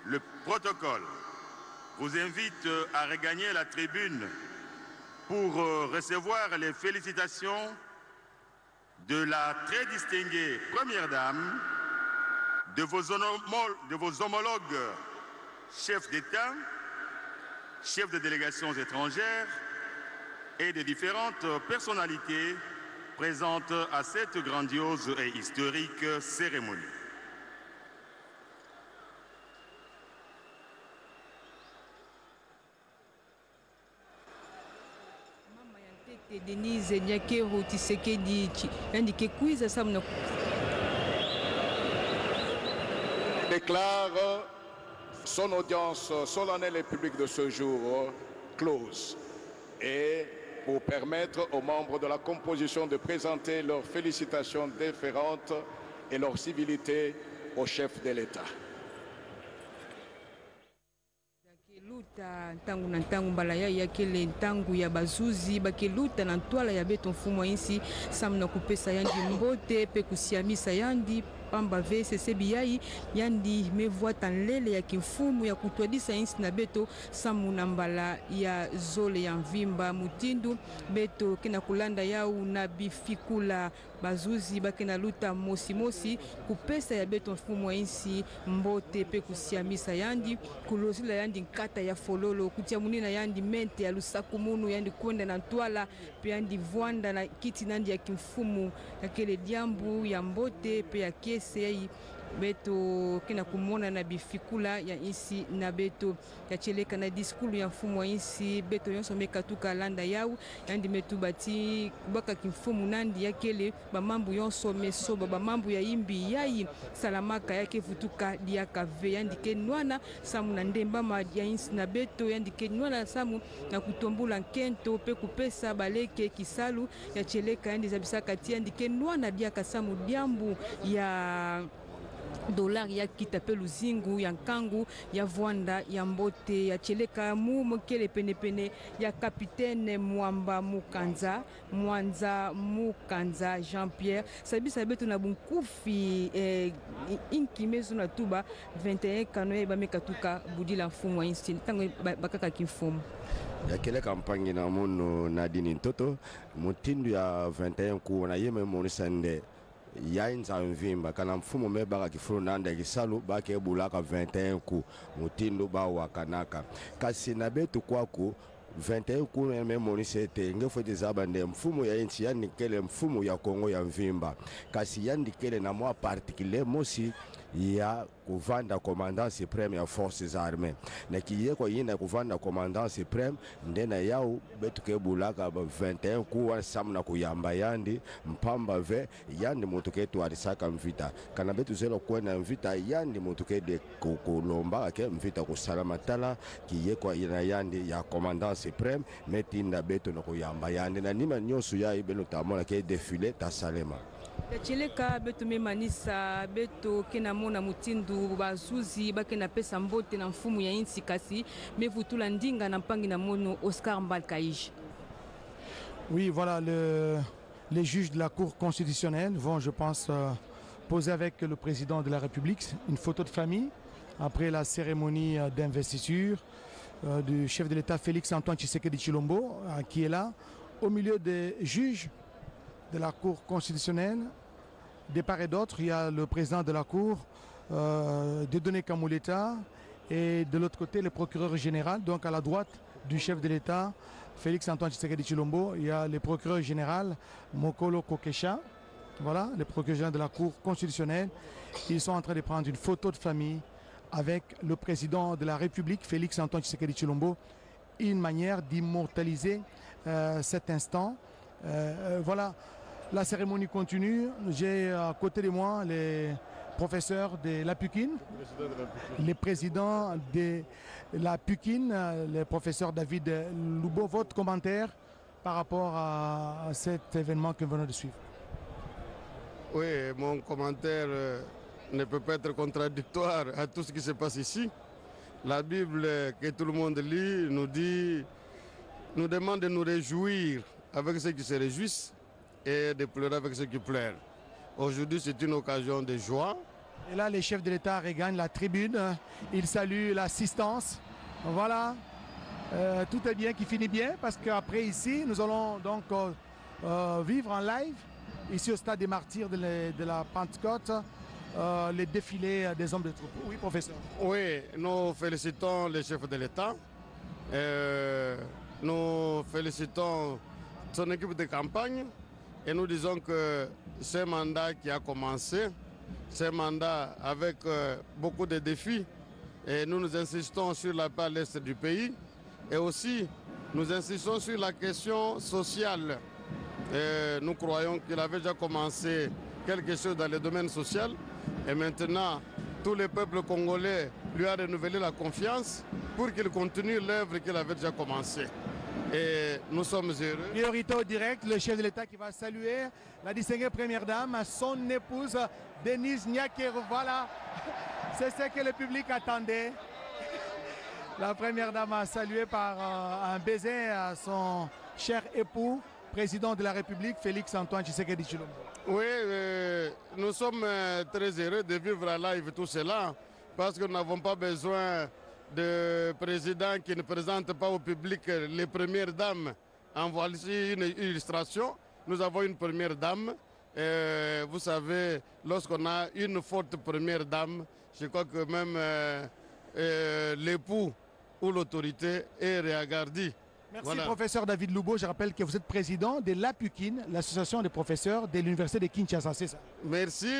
le protocole vous invite à regagner la tribune pour recevoir les félicitations de la très distinguée Première Dame, de vos homologues chefs d'État, chefs de délégations étrangères et de différentes personnalités présentes à cette grandiose et historique cérémonie. Denise Nyakero Tshisekedi indiqué quiz ça déclare son audience solennelle et publique de ce jour close et pour permettre aux membres de la composition de présenter leurs félicitations déférentes et leur civilité au chef de l'État. Ntangu na ntangu mbala ya kele ntangu ya bazuzi bakeluta na ntwala ya beto mfumo insi samna kupesa yandi mbote pe kusiamisa yandi pamba VCC biyai yandi mevuata nlele ya kimfumu ya kutwadisa insi na beto samu na mbala ya zole ya mvimba mutindu beto kena kulanda yau na bifikula bazuzi bakena luta mosi kupesa ya beto mfumu insi mbote pe kusiamisa yandi kulozila yandi nkata ya fololo kutia munina yandi mente ya lusaku munu yandi kwenda na ntwala pe yandi vwanda na kiti nandi ya kimfumu ya kele diambu ya mbote pe ya kese beto kena kumona na bifikula ya insi na beto ya cheleka na diskulu ya mfumu wa insi beto yonso mekatuka landa yau yandi metubati kubaka kimfumu nandi yakele bamambu yonso mesoba bamambu ya imbi yai salamaka yake futuka diaka ve yandi kenwana samu na ndemba ya insi na beto yandi kenwana samu na kutombula nkento pe kupesa baleke kisalu ya cheleka yandi zabisaka tia yandi kenwana diaka samu diambu ya dolari ya kita pe luzingu ya nkangu ya vwanda ya mbote ya Tcheleka mu mokele penepene ya kapitaine Mwamba Mukanza Mwanza Mukanza Jean-Pierre sabisa betu na bunkufi inkimezo na tuba 21 kanoye bamekatuka budila mfumu wa insti tango bakaka kimfumu ya kele kampanye na mono Nadine Ntoto mutindu ya 21 ku na yeme monisande ya inza mvimba kana mfumo mebaka kifuru nanda kisalu bake bulaka 21 ku mutindu ba wakanaka kasi na betu kwaku 21 ku meme monisete ngefoti zabande mfumo ya inchi yanikele mfumo ya Kongo ya mvimba kasi yandikele na mwa particulier mosi ya kuvanda commandant supreme ya forces armées na kiye ko yina kuvanda commandant supreme ndena yao betuke bulaka 21 kuwa samna kuyamba yandi mpamba ve yandi mutuke tu arisaka mvita kana betu zelo kwena mvita yandi mutuke de kulomba ke mvita kusalama tala kiye ko yina yandi ya commandant supreme metinda betu no kuyamba yandi na nima nyosu ya ibelo tamona ke défilé ta salema ya Tcheleka beto memanisa beto kena mona mutindu bazuzi bakena pesa mbote na mfumu ya insi kasi mevutula ndinga na mpangi na mono Oscar Mbalkaïj. Oui, voilà, les juges de la Cour constitutionnelle vont, je pense, poser avec le président de la République une photo de famille après la cérémonie d'investiture du chef de l'État Félix Antoine Tshisekedi Tshilombo qui est là au milieu des juges de la Cour constitutionnelle. De part et d'autre, il y a le président de la Cour, Dieudonné Kamuleta, et de l'autre côté, le procureur général. Donc à la droite du chef de l'État, Félix Antoine Tshisekedi Tshilombo, il y a le procureur général, Mokolo Kokesha. Voilà, le procureur général de la Cour constitutionnelle. Ils sont en train de prendre une photo de famille avec le président de la République, Félix Antoine Tshisekedi Tshilombo, une manière d'immortaliser cet instant. Voilà. La cérémonie continue. J'ai à côté de moi les professeurs de la PUKIN, les présidents de la PUKIN, le professeur David Loubo. Votre commentaire par rapport à cet événement que nous venons de suivre? Oui, mon commentaire ne peut pas être contradictoire à tout ce qui se passe ici. La Bible que tout le monde lit nous demande de nous réjouir avec ceux qui se réjouissent et de pleurer avec ceux qui pleurent. Aujourd'hui, c'est une occasion de joie. Et là, les chefs de l'État regagnent la tribune. Ils saluent l'assistance. Voilà. Tout est bien qui finit bien parce qu'après ici, nous allons donc vivre en live ici au stade des Martyrs de la Pentecôte les défilés des hommes de troupe. Oui, professeur. Oui, nous félicitons les chefs de l'État. Nous félicitons son équipe de campagne. Et nous disons que ce mandat qui a commencé, ce mandat avec beaucoup de défis, et nous insistons sur la paix à l'est du pays, et aussi nous insistons sur la question sociale. Et nous croyons qu'il avait déjà commencé quelque chose dans le domaine social, et maintenant tout le peuple congolais lui a renouvelé la confiance pour qu'il continue l'œuvre qu'il avait déjà commencée. Et nous sommes heureux. Priorité au direct, le chef de l'État qui va saluer la distinguée première dame, son épouse Denise Nyakero. Voilà, c'est ce que le public attendait. La première dame a salué par un baiser à son cher époux, président de la République, Félix Antoine Tshisekedi Tshilombo. Oui, nous sommes très heureux de vivre à live tout cela parce que nous n'avons pas besoin de présidents qui ne présentent pas au public les premières dames. En voici une illustration. Nous avons une première dame. Vous savez, lorsqu'on a une forte première dame, je crois que même l'époux ou l'autorité est regardé. Merci, voilà. Professeur David Loubo. Je rappelle que vous êtes président de l'APUKIN, l'association des professeurs de l'université de Kinshasa, c'est ça? Merci.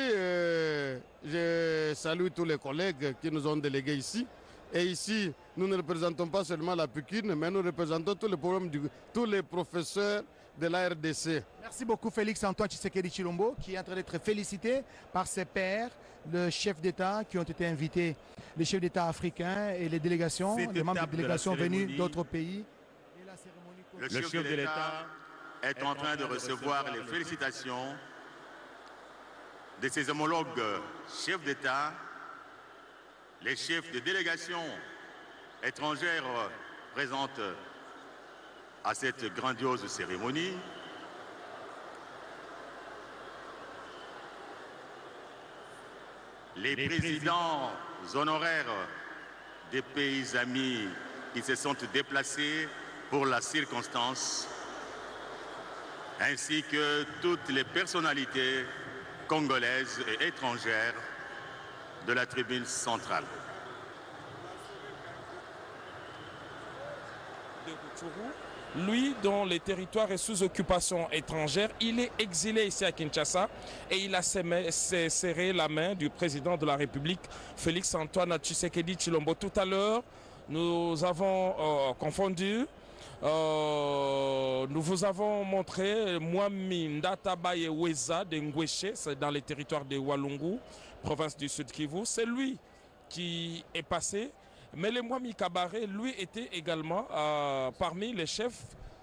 Je salue tous les collègues qui nous ont délégués ici. Et ici, nous ne représentons pas seulement la PUKIN, mais nous représentons tous les professeurs de la RDC. Merci beaucoup Félix Antoine Tshisekedi Tshilombo, qui est en train d'être félicité par ses pairs, le chef d'État qui ont été invités, les chefs d'État africains et les délégations, les membres de délégations venus d'autres pays. Le chef de l'État est en train de recevoir les félicitations de ses homologues chefs d'État, les chefs de délégation étrangères présentes à cette grandiose cérémonie, les présidents honoraires des pays amis qui se sont déplacés pour la circonstance, ainsi que toutes les personnalités congolaises et étrangères de la tribune centrale. Lui, dont le territoire est sous occupation étrangère, il est exilé ici à Kinshasa et il a serré la main du président de la République, Félix Antoine Tshisekedi Tshilombo. Tout à l'heure, nous avons confondu, nous vous avons montré Mwami Ndatabaye Weza de Ngweshe, c'est dans les territoires de Walungu, province du Sud Kivu. C'est lui qui est passé. Mais le Mwami Kabaré, lui, était également parmi les chefs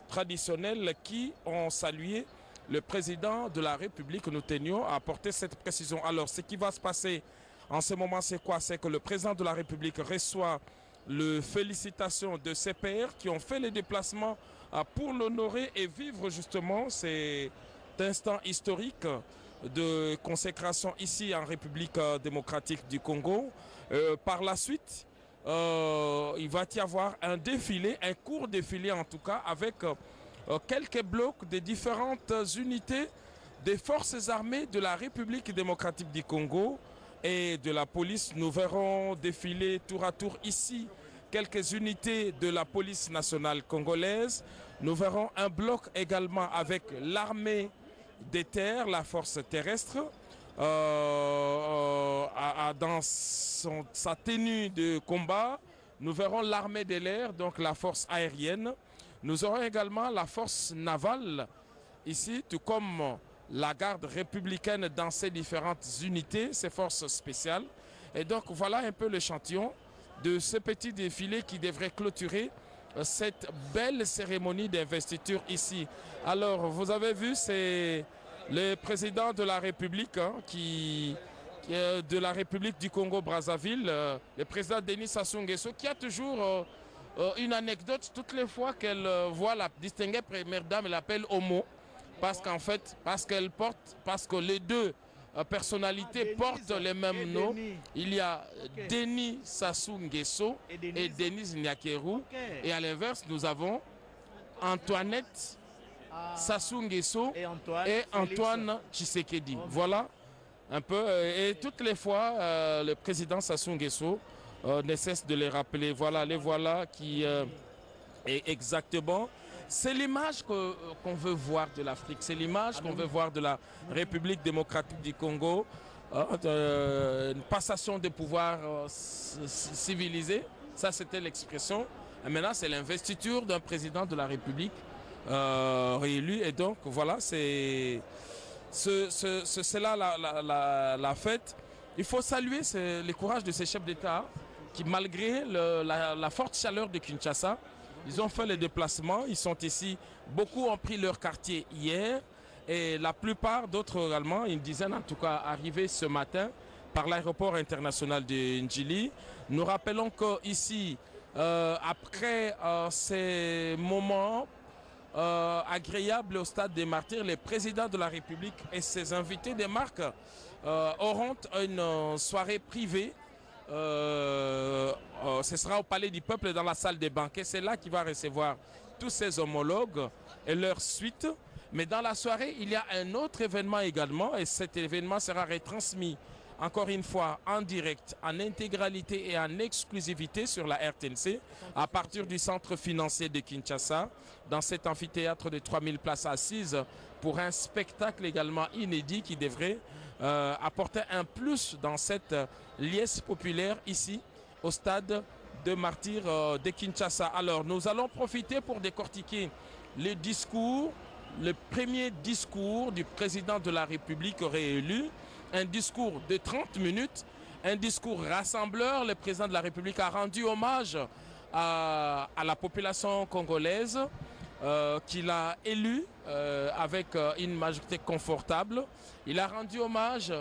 traditionnels qui ont salué le président de la République. Nous tenions à apporter cette précision. Alors, ce qui va se passer en ce moment, c'est quoi? C'est que le président de la République reçoit les félicitations de ses pairs qui ont fait les déplacements pour l'honorer et vivre justement cet instant historique de consécration ici en République démocratique du Congo. Par la suite, il va y avoir un défilé, un court défilé en tout cas, avec quelques blocs de différentes unités des forces armées de la République démocratique du Congo et de la police. Nous verrons défiler tour à tour ici quelques unités de la police nationale congolaise. Nous verrons un bloc également avec l'armée des terres, la force terrestre, dans sa tenue de combat. Nous verrons l'armée de l'air, donc la force aérienne. Nous aurons également la force navale ici, tout comme la garde républicaine dans ses différentes unités, ses forces spéciales. Et donc voilà un peu l'échantillon de ce petit défilé qui devrait clôturer cette belle cérémonie d'investiture ici. Alors vous avez vu, c'est le président de la République de la République du Congo-Brazzaville, le président Denis Sassou Nguesso, qui a toujours une anecdote. Toutes les fois qu'elle voit la distinguée première dame, elle l'appelle Homo, parce qu'en fait, parce que les deux personnalités portent les mêmes noms. Il y a Denis Sassou Nguesso et Denis Nyakeru. Et à l'inverse, nous avons Antoinette Sassou Nguesso et Antoine Tshisekedi. Voilà un peu. Et toutes les fois, le président Sassou Nguesso ne cesse de les rappeler. Voilà, les voilà qui est exactement. C'est l'image qu'on veut voir de l'Afrique. C'est l'image qu'on veut voir de la République démocratique du Congo. Une passation de pouvoir civilisé. Ça, c'était l'expression. Et maintenant, c'est l'investiture d'un président de la République réélu. Et donc, voilà, c'est là la fête. Il faut saluer le courage de ces chefs d'État qui, malgré la forte chaleur de Kinshasa, ils ont fait le déplacement, ils sont ici. Beaucoup ont pris leur quartier hier et la plupart d'autres également, une dizaine en tout cas, arrivés ce matin par l'aéroport international de Njili. Nous rappelons qu'ici, après ces moments agréables au stade des Martyrs, les présidents de la République et ses invités des marques auront une soirée privée. Ce sera au Palais du Peuple dans la salle des banquets. C'est là qu'il va recevoir tous ses homologues et leur suite. Mais dans la soirée, il y a un autre événement également et cet événement sera retransmis encore une fois en direct, en intégralité et en exclusivité sur la RTNC à partir du centre financier de Kinshasa dans cet amphithéâtre de 3000 places assises pour un spectacle également inédit qui devrait apporter un plus dans cette liesse populaire ici au stade de Martyrs de Kinshasa. Alors nous allons profiter pour décortiquer le premier discours du président de la République réélu, un discours de 30 minutes, un discours rassembleur. Le président de la République a rendu hommage à la population congolaise qu'il a élue avec une majorité confortable. Il a rendu hommage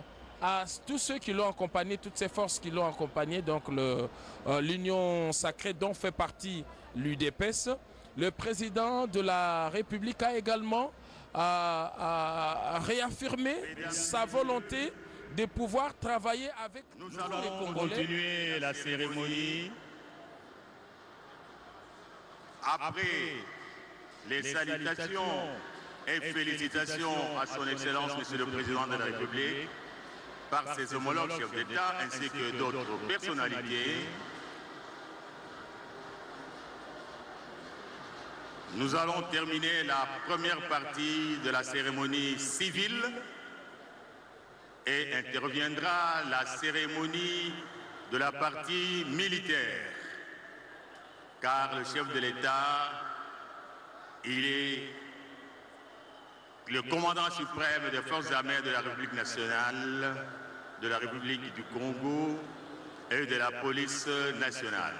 à tous ceux qui l'ont accompagné, toutes ces forces qui l'ont accompagné, donc l'Union sacrée dont fait partie l'UDPS. Le président de la République a également réaffirmé sa volonté de pouvoir travailler avec Nous tous les allons Congolais. continuer la cérémonie. Après les salutations et félicitations à son Excellence, Monsieur le Président de la République, par ses homologues chefs d'État ainsi que d'autres personnalités, nous allons terminer la première partie de la cérémonie civile et interviendra la cérémonie de la partie militaire. Car le chef de l'État, il est le commandant suprême des forces armées de la République nationale, de la République du Congo et de la police nationale.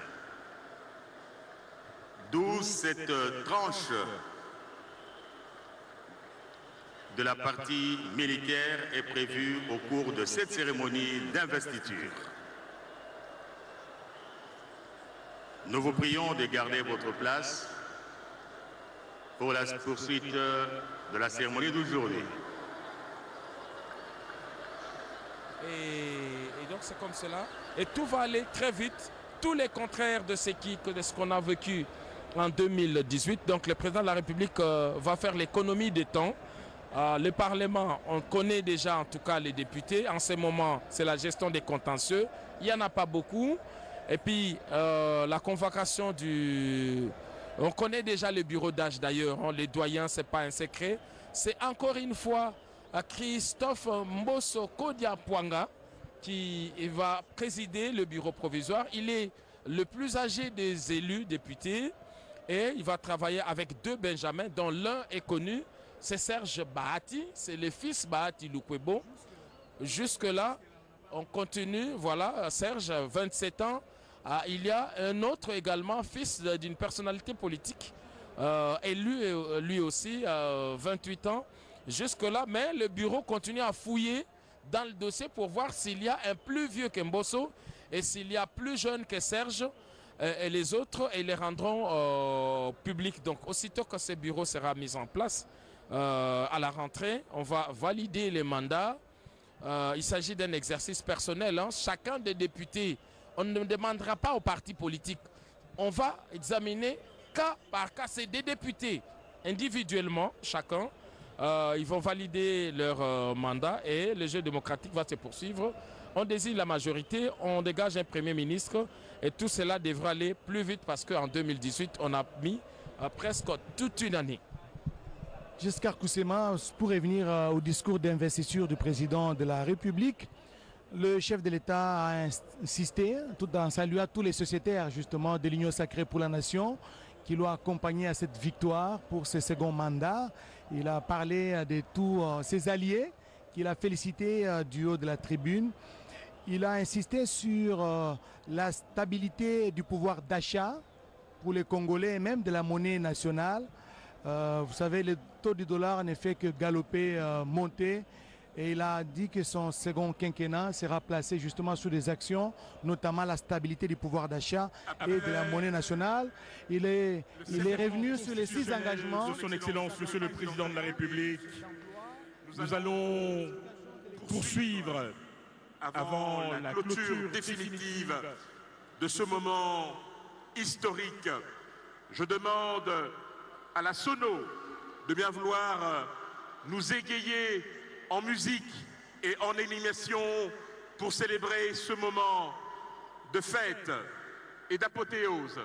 D'où cette tranche de la partie militaire est prévue au cours de cette cérémonie d'investiture. Nous vous prions de garder votre place pour la poursuite de la cérémonie d'aujourd'hui. Et donc c'est comme cela. Et tout va aller très vite. Tous les contraires de ce qu'on a vécu en 2018. Donc le président de la République va faire l'économie des temps. Le Parlement, on connaît déjà en tout cas les députés. En ce moment, c'est la gestion des contentieux. Il n'y en a pas beaucoup. Et puis la convocation du... On connaît déjà le bureau d'âge d'ailleurs. Les doyens, ce n'est pas un secret. C'est encore une fois Christophe Mbosso Kodia-Pwanga qui va présider le bureau provisoire. Il est le plus âgé des élus députés et il va travailler avec deux Benjamins dont l'un est connu, c'est Serge Bahati, c'est le fils Bahati Lukwebo. Jusque-là, on continue, voilà, Serge, 27 ans. Il y a un autre également, fils d'une personnalité politique, élu lui aussi, 28 ans. Jusque-là, mais le bureau continue à fouiller dans le dossier pour voir s'il y a un plus vieux que Mbosso et s'il y a plus jeune que Serge et les autres, et les rendront publics. Donc aussitôt que ce bureau sera mis en place, à la rentrée, on va valider les mandats. Il s'agit d'un exercice personnel. Chacun des députés, on ne demandera pas aux partis politiques. On va examiner cas par cas. C'est des députés individuellement, chacun. Ils vont valider leur mandat et le jeu démocratique va se poursuivre. On désigne la majorité, on dégage un premier ministre et tout cela devra aller plus vite parce qu'en 2018, on a mis presque toute une année. Giscard Koussema, pour revenir au discours d'investiture du président de la République, le chef de l'État a insisté tout en saluant tous les sociétaires justement de l'Union sacrée pour la nation qui l'ont accompagné à cette victoire pour ce second mandat. Il a parlé de tous ses alliés qu'il a félicités du haut de la tribune. Il a insisté sur la stabilité du pouvoir d'achat pour les Congolais et même de la monnaie nationale. Vous savez, le taux du dollar ne fait que galoper, monter. Et il a dit que son second quinquennat sera placé justement sur des actions, notamment la stabilité du pouvoir d'achat et de la monnaie nationale. Il est revenu sur les 6 engagements de son Excellence, Monsieur le Président de la République. Nous allons poursuivre avant la clôture définitive de ce moment historique. Je demande à la Sono de bien vouloir nous égayer en musique et en animation pour célébrer ce moment de fête et d'apothéose.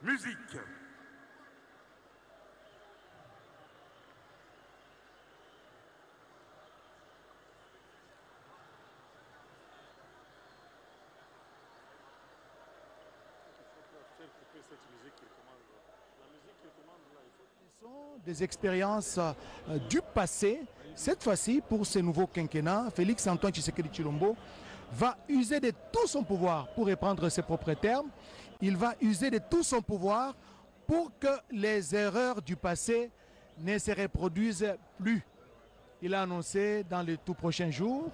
Musique. Des expériences du passé. Cette fois-ci, pour ce nouveau quinquennat, Félix Antoine Tshisekedi Tshilombo va user de tout son pouvoir, pour reprendre ses propres termes, il va user de tout son pouvoir pour que les erreurs du passé ne se reproduisent plus. il a annoncé dans les tout prochains jours,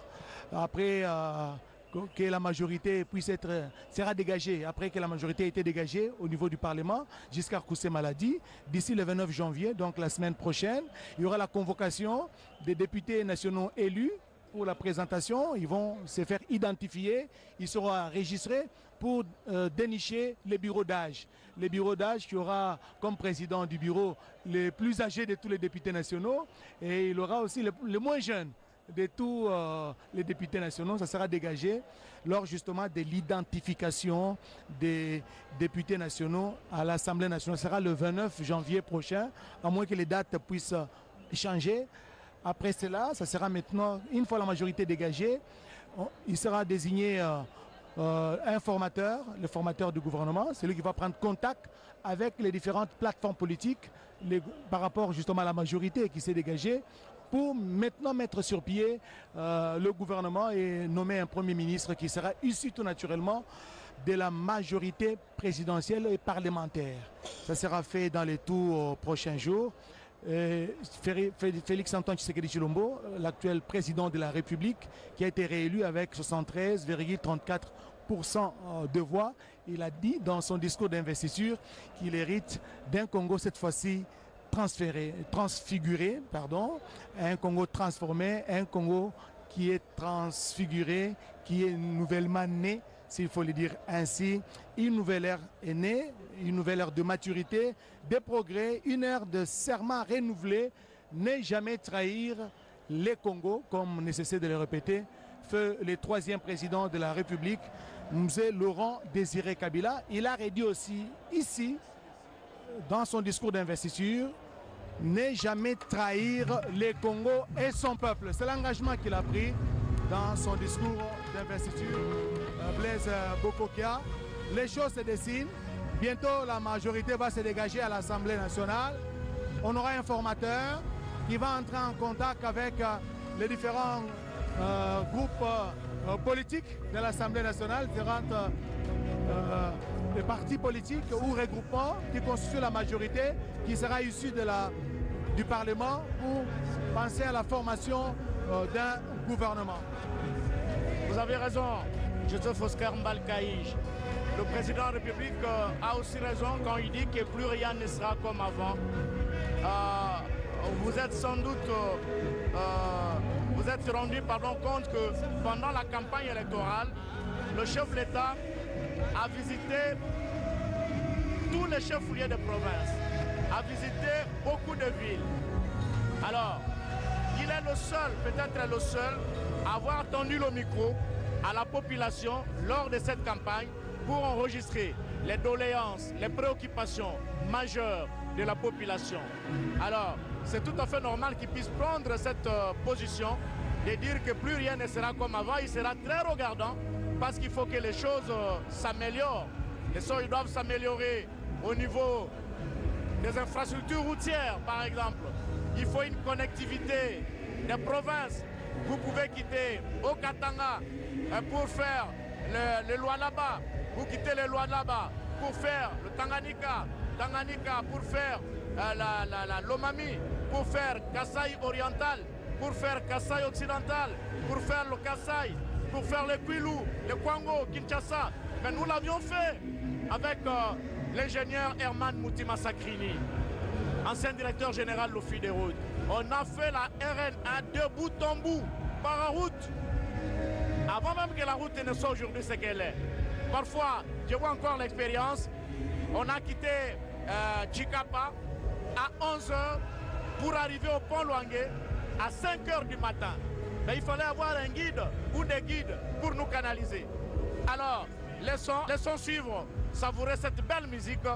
après que la majorité sera dégagée, après que la majorité ait été dégagée au niveau du Parlement, Giscard Kousé Maladi, d'ici le 29 janvier, donc la semaine prochaine, il y aura la convocation des députés nationaux élus pour la présentation. Ils vont se faire identifier, ils seront enregistrés pour dénicher les bureaux d'âge. Les bureaux d'âge qui aura comme président du bureau le plus âgé de tous les députés nationaux, et il aura aussi le moins jeune de tous les députés nationaux. Ça sera dégagé lors justement de l'identification des députés nationaux à l'Assemblée nationale. Ce sera le 29 janvier prochain, à moins que les dates puissent changer. Après cela, ça sera maintenant, une fois la majorité dégagée, il sera désigné un formateur, le formateur du gouvernement, celui qui va prendre contact avec les différentes plateformes politiques par rapport justement à la majorité qui s'est dégagée, pour maintenant mettre sur pied le gouvernement et nommer un Premier ministre qui sera issu tout naturellement de la majorité présidentielle et parlementaire. Ça sera fait dans les tout prochains jours. Félix Antoine Tshisekedi Tshilombo, l'actuel président de la République, qui a été réélu avec 73,34% de voix, il a dit dans son discours d'investiture qu'il hérite d'un Congo cette fois-ci transfiguré, un Congo transformé, un Congo qui est transfiguré, qui est nouvellement né, s'il faut le dire ainsi. Une nouvelle ère est née, une nouvelle ère de maturité, de progrès, une ère de serment renouvelé, ne jamais trahir les Congos, comme nécessaire de le répéter, feu le troisième président de la République, M. Laurent Désiré Kabila. Il a redit aussi ici, dans son discours d'investiture, ne jamais trahir les Congos et son peuple. C'est l'engagement qu'il a pris dans son discours d'investiture. Blaise Bokokia. Les choses se dessinent. Bientôt, la majorité va se dégager à l'Assemblée nationale. On aura un formateur qui va entrer en contact avec les différents groupes politiques de l'Assemblée nationale, différentes les partis politiques ou regroupements qui constituent la majorité, qui sera issue du Parlement pour penser à la formation d'un gouvernement. Vous avez raison, Joseph Oscar Mbalkaïj. Le président de la République a aussi raison quand il dit que plus rien ne sera comme avant. Vous êtes sans doute rendu compte que pendant la campagne électorale, le chef de l'État a visité tous les chefs-lieux de province, a visité beaucoup de villes. Alors, il est le seul, peut-être le seul, à avoir tendu le micro à la population lors de cette campagne pour enregistrer les doléances, les préoccupations majeures de la population. Alors, c'est tout à fait normal qu'il puisse prendre cette position de dire que plus rien ne sera comme avant. Il sera très regardant parce qu'il faut que les choses s'améliorent. Les choses doivent s'améliorer au niveau des infrastructures routières, par exemple. Il faut une connectivité des provinces. Vous pouvez quitter au Katanga pour faire le Lualaba. Vous quittez le Lualaba pour faire le Tanganyika. Tanganyika pour faire l'Omami, pour faire Kasaï oriental, pour faire Kasaï occidental, pour faire le Kasaï, pour faire le Kwilu, le Kwango, Kinshasa. Mais nous l'avions fait avec l'ingénieur Herman Moutima Sakrini, ancien directeur général de l'Office des routes. On a fait la RN1 de bout en bout, par route, avant même que la route ne soit aujourd'hui ce qu'elle est. Parfois, je vois encore l'expérience, on a quitté Chikapa à 11h pour arriver au pont Luangue à 5h du matin. Mais il fallait avoir un guide ou des guides pour nous canaliser. Alors, laissons suivre, savourer cette belle musique.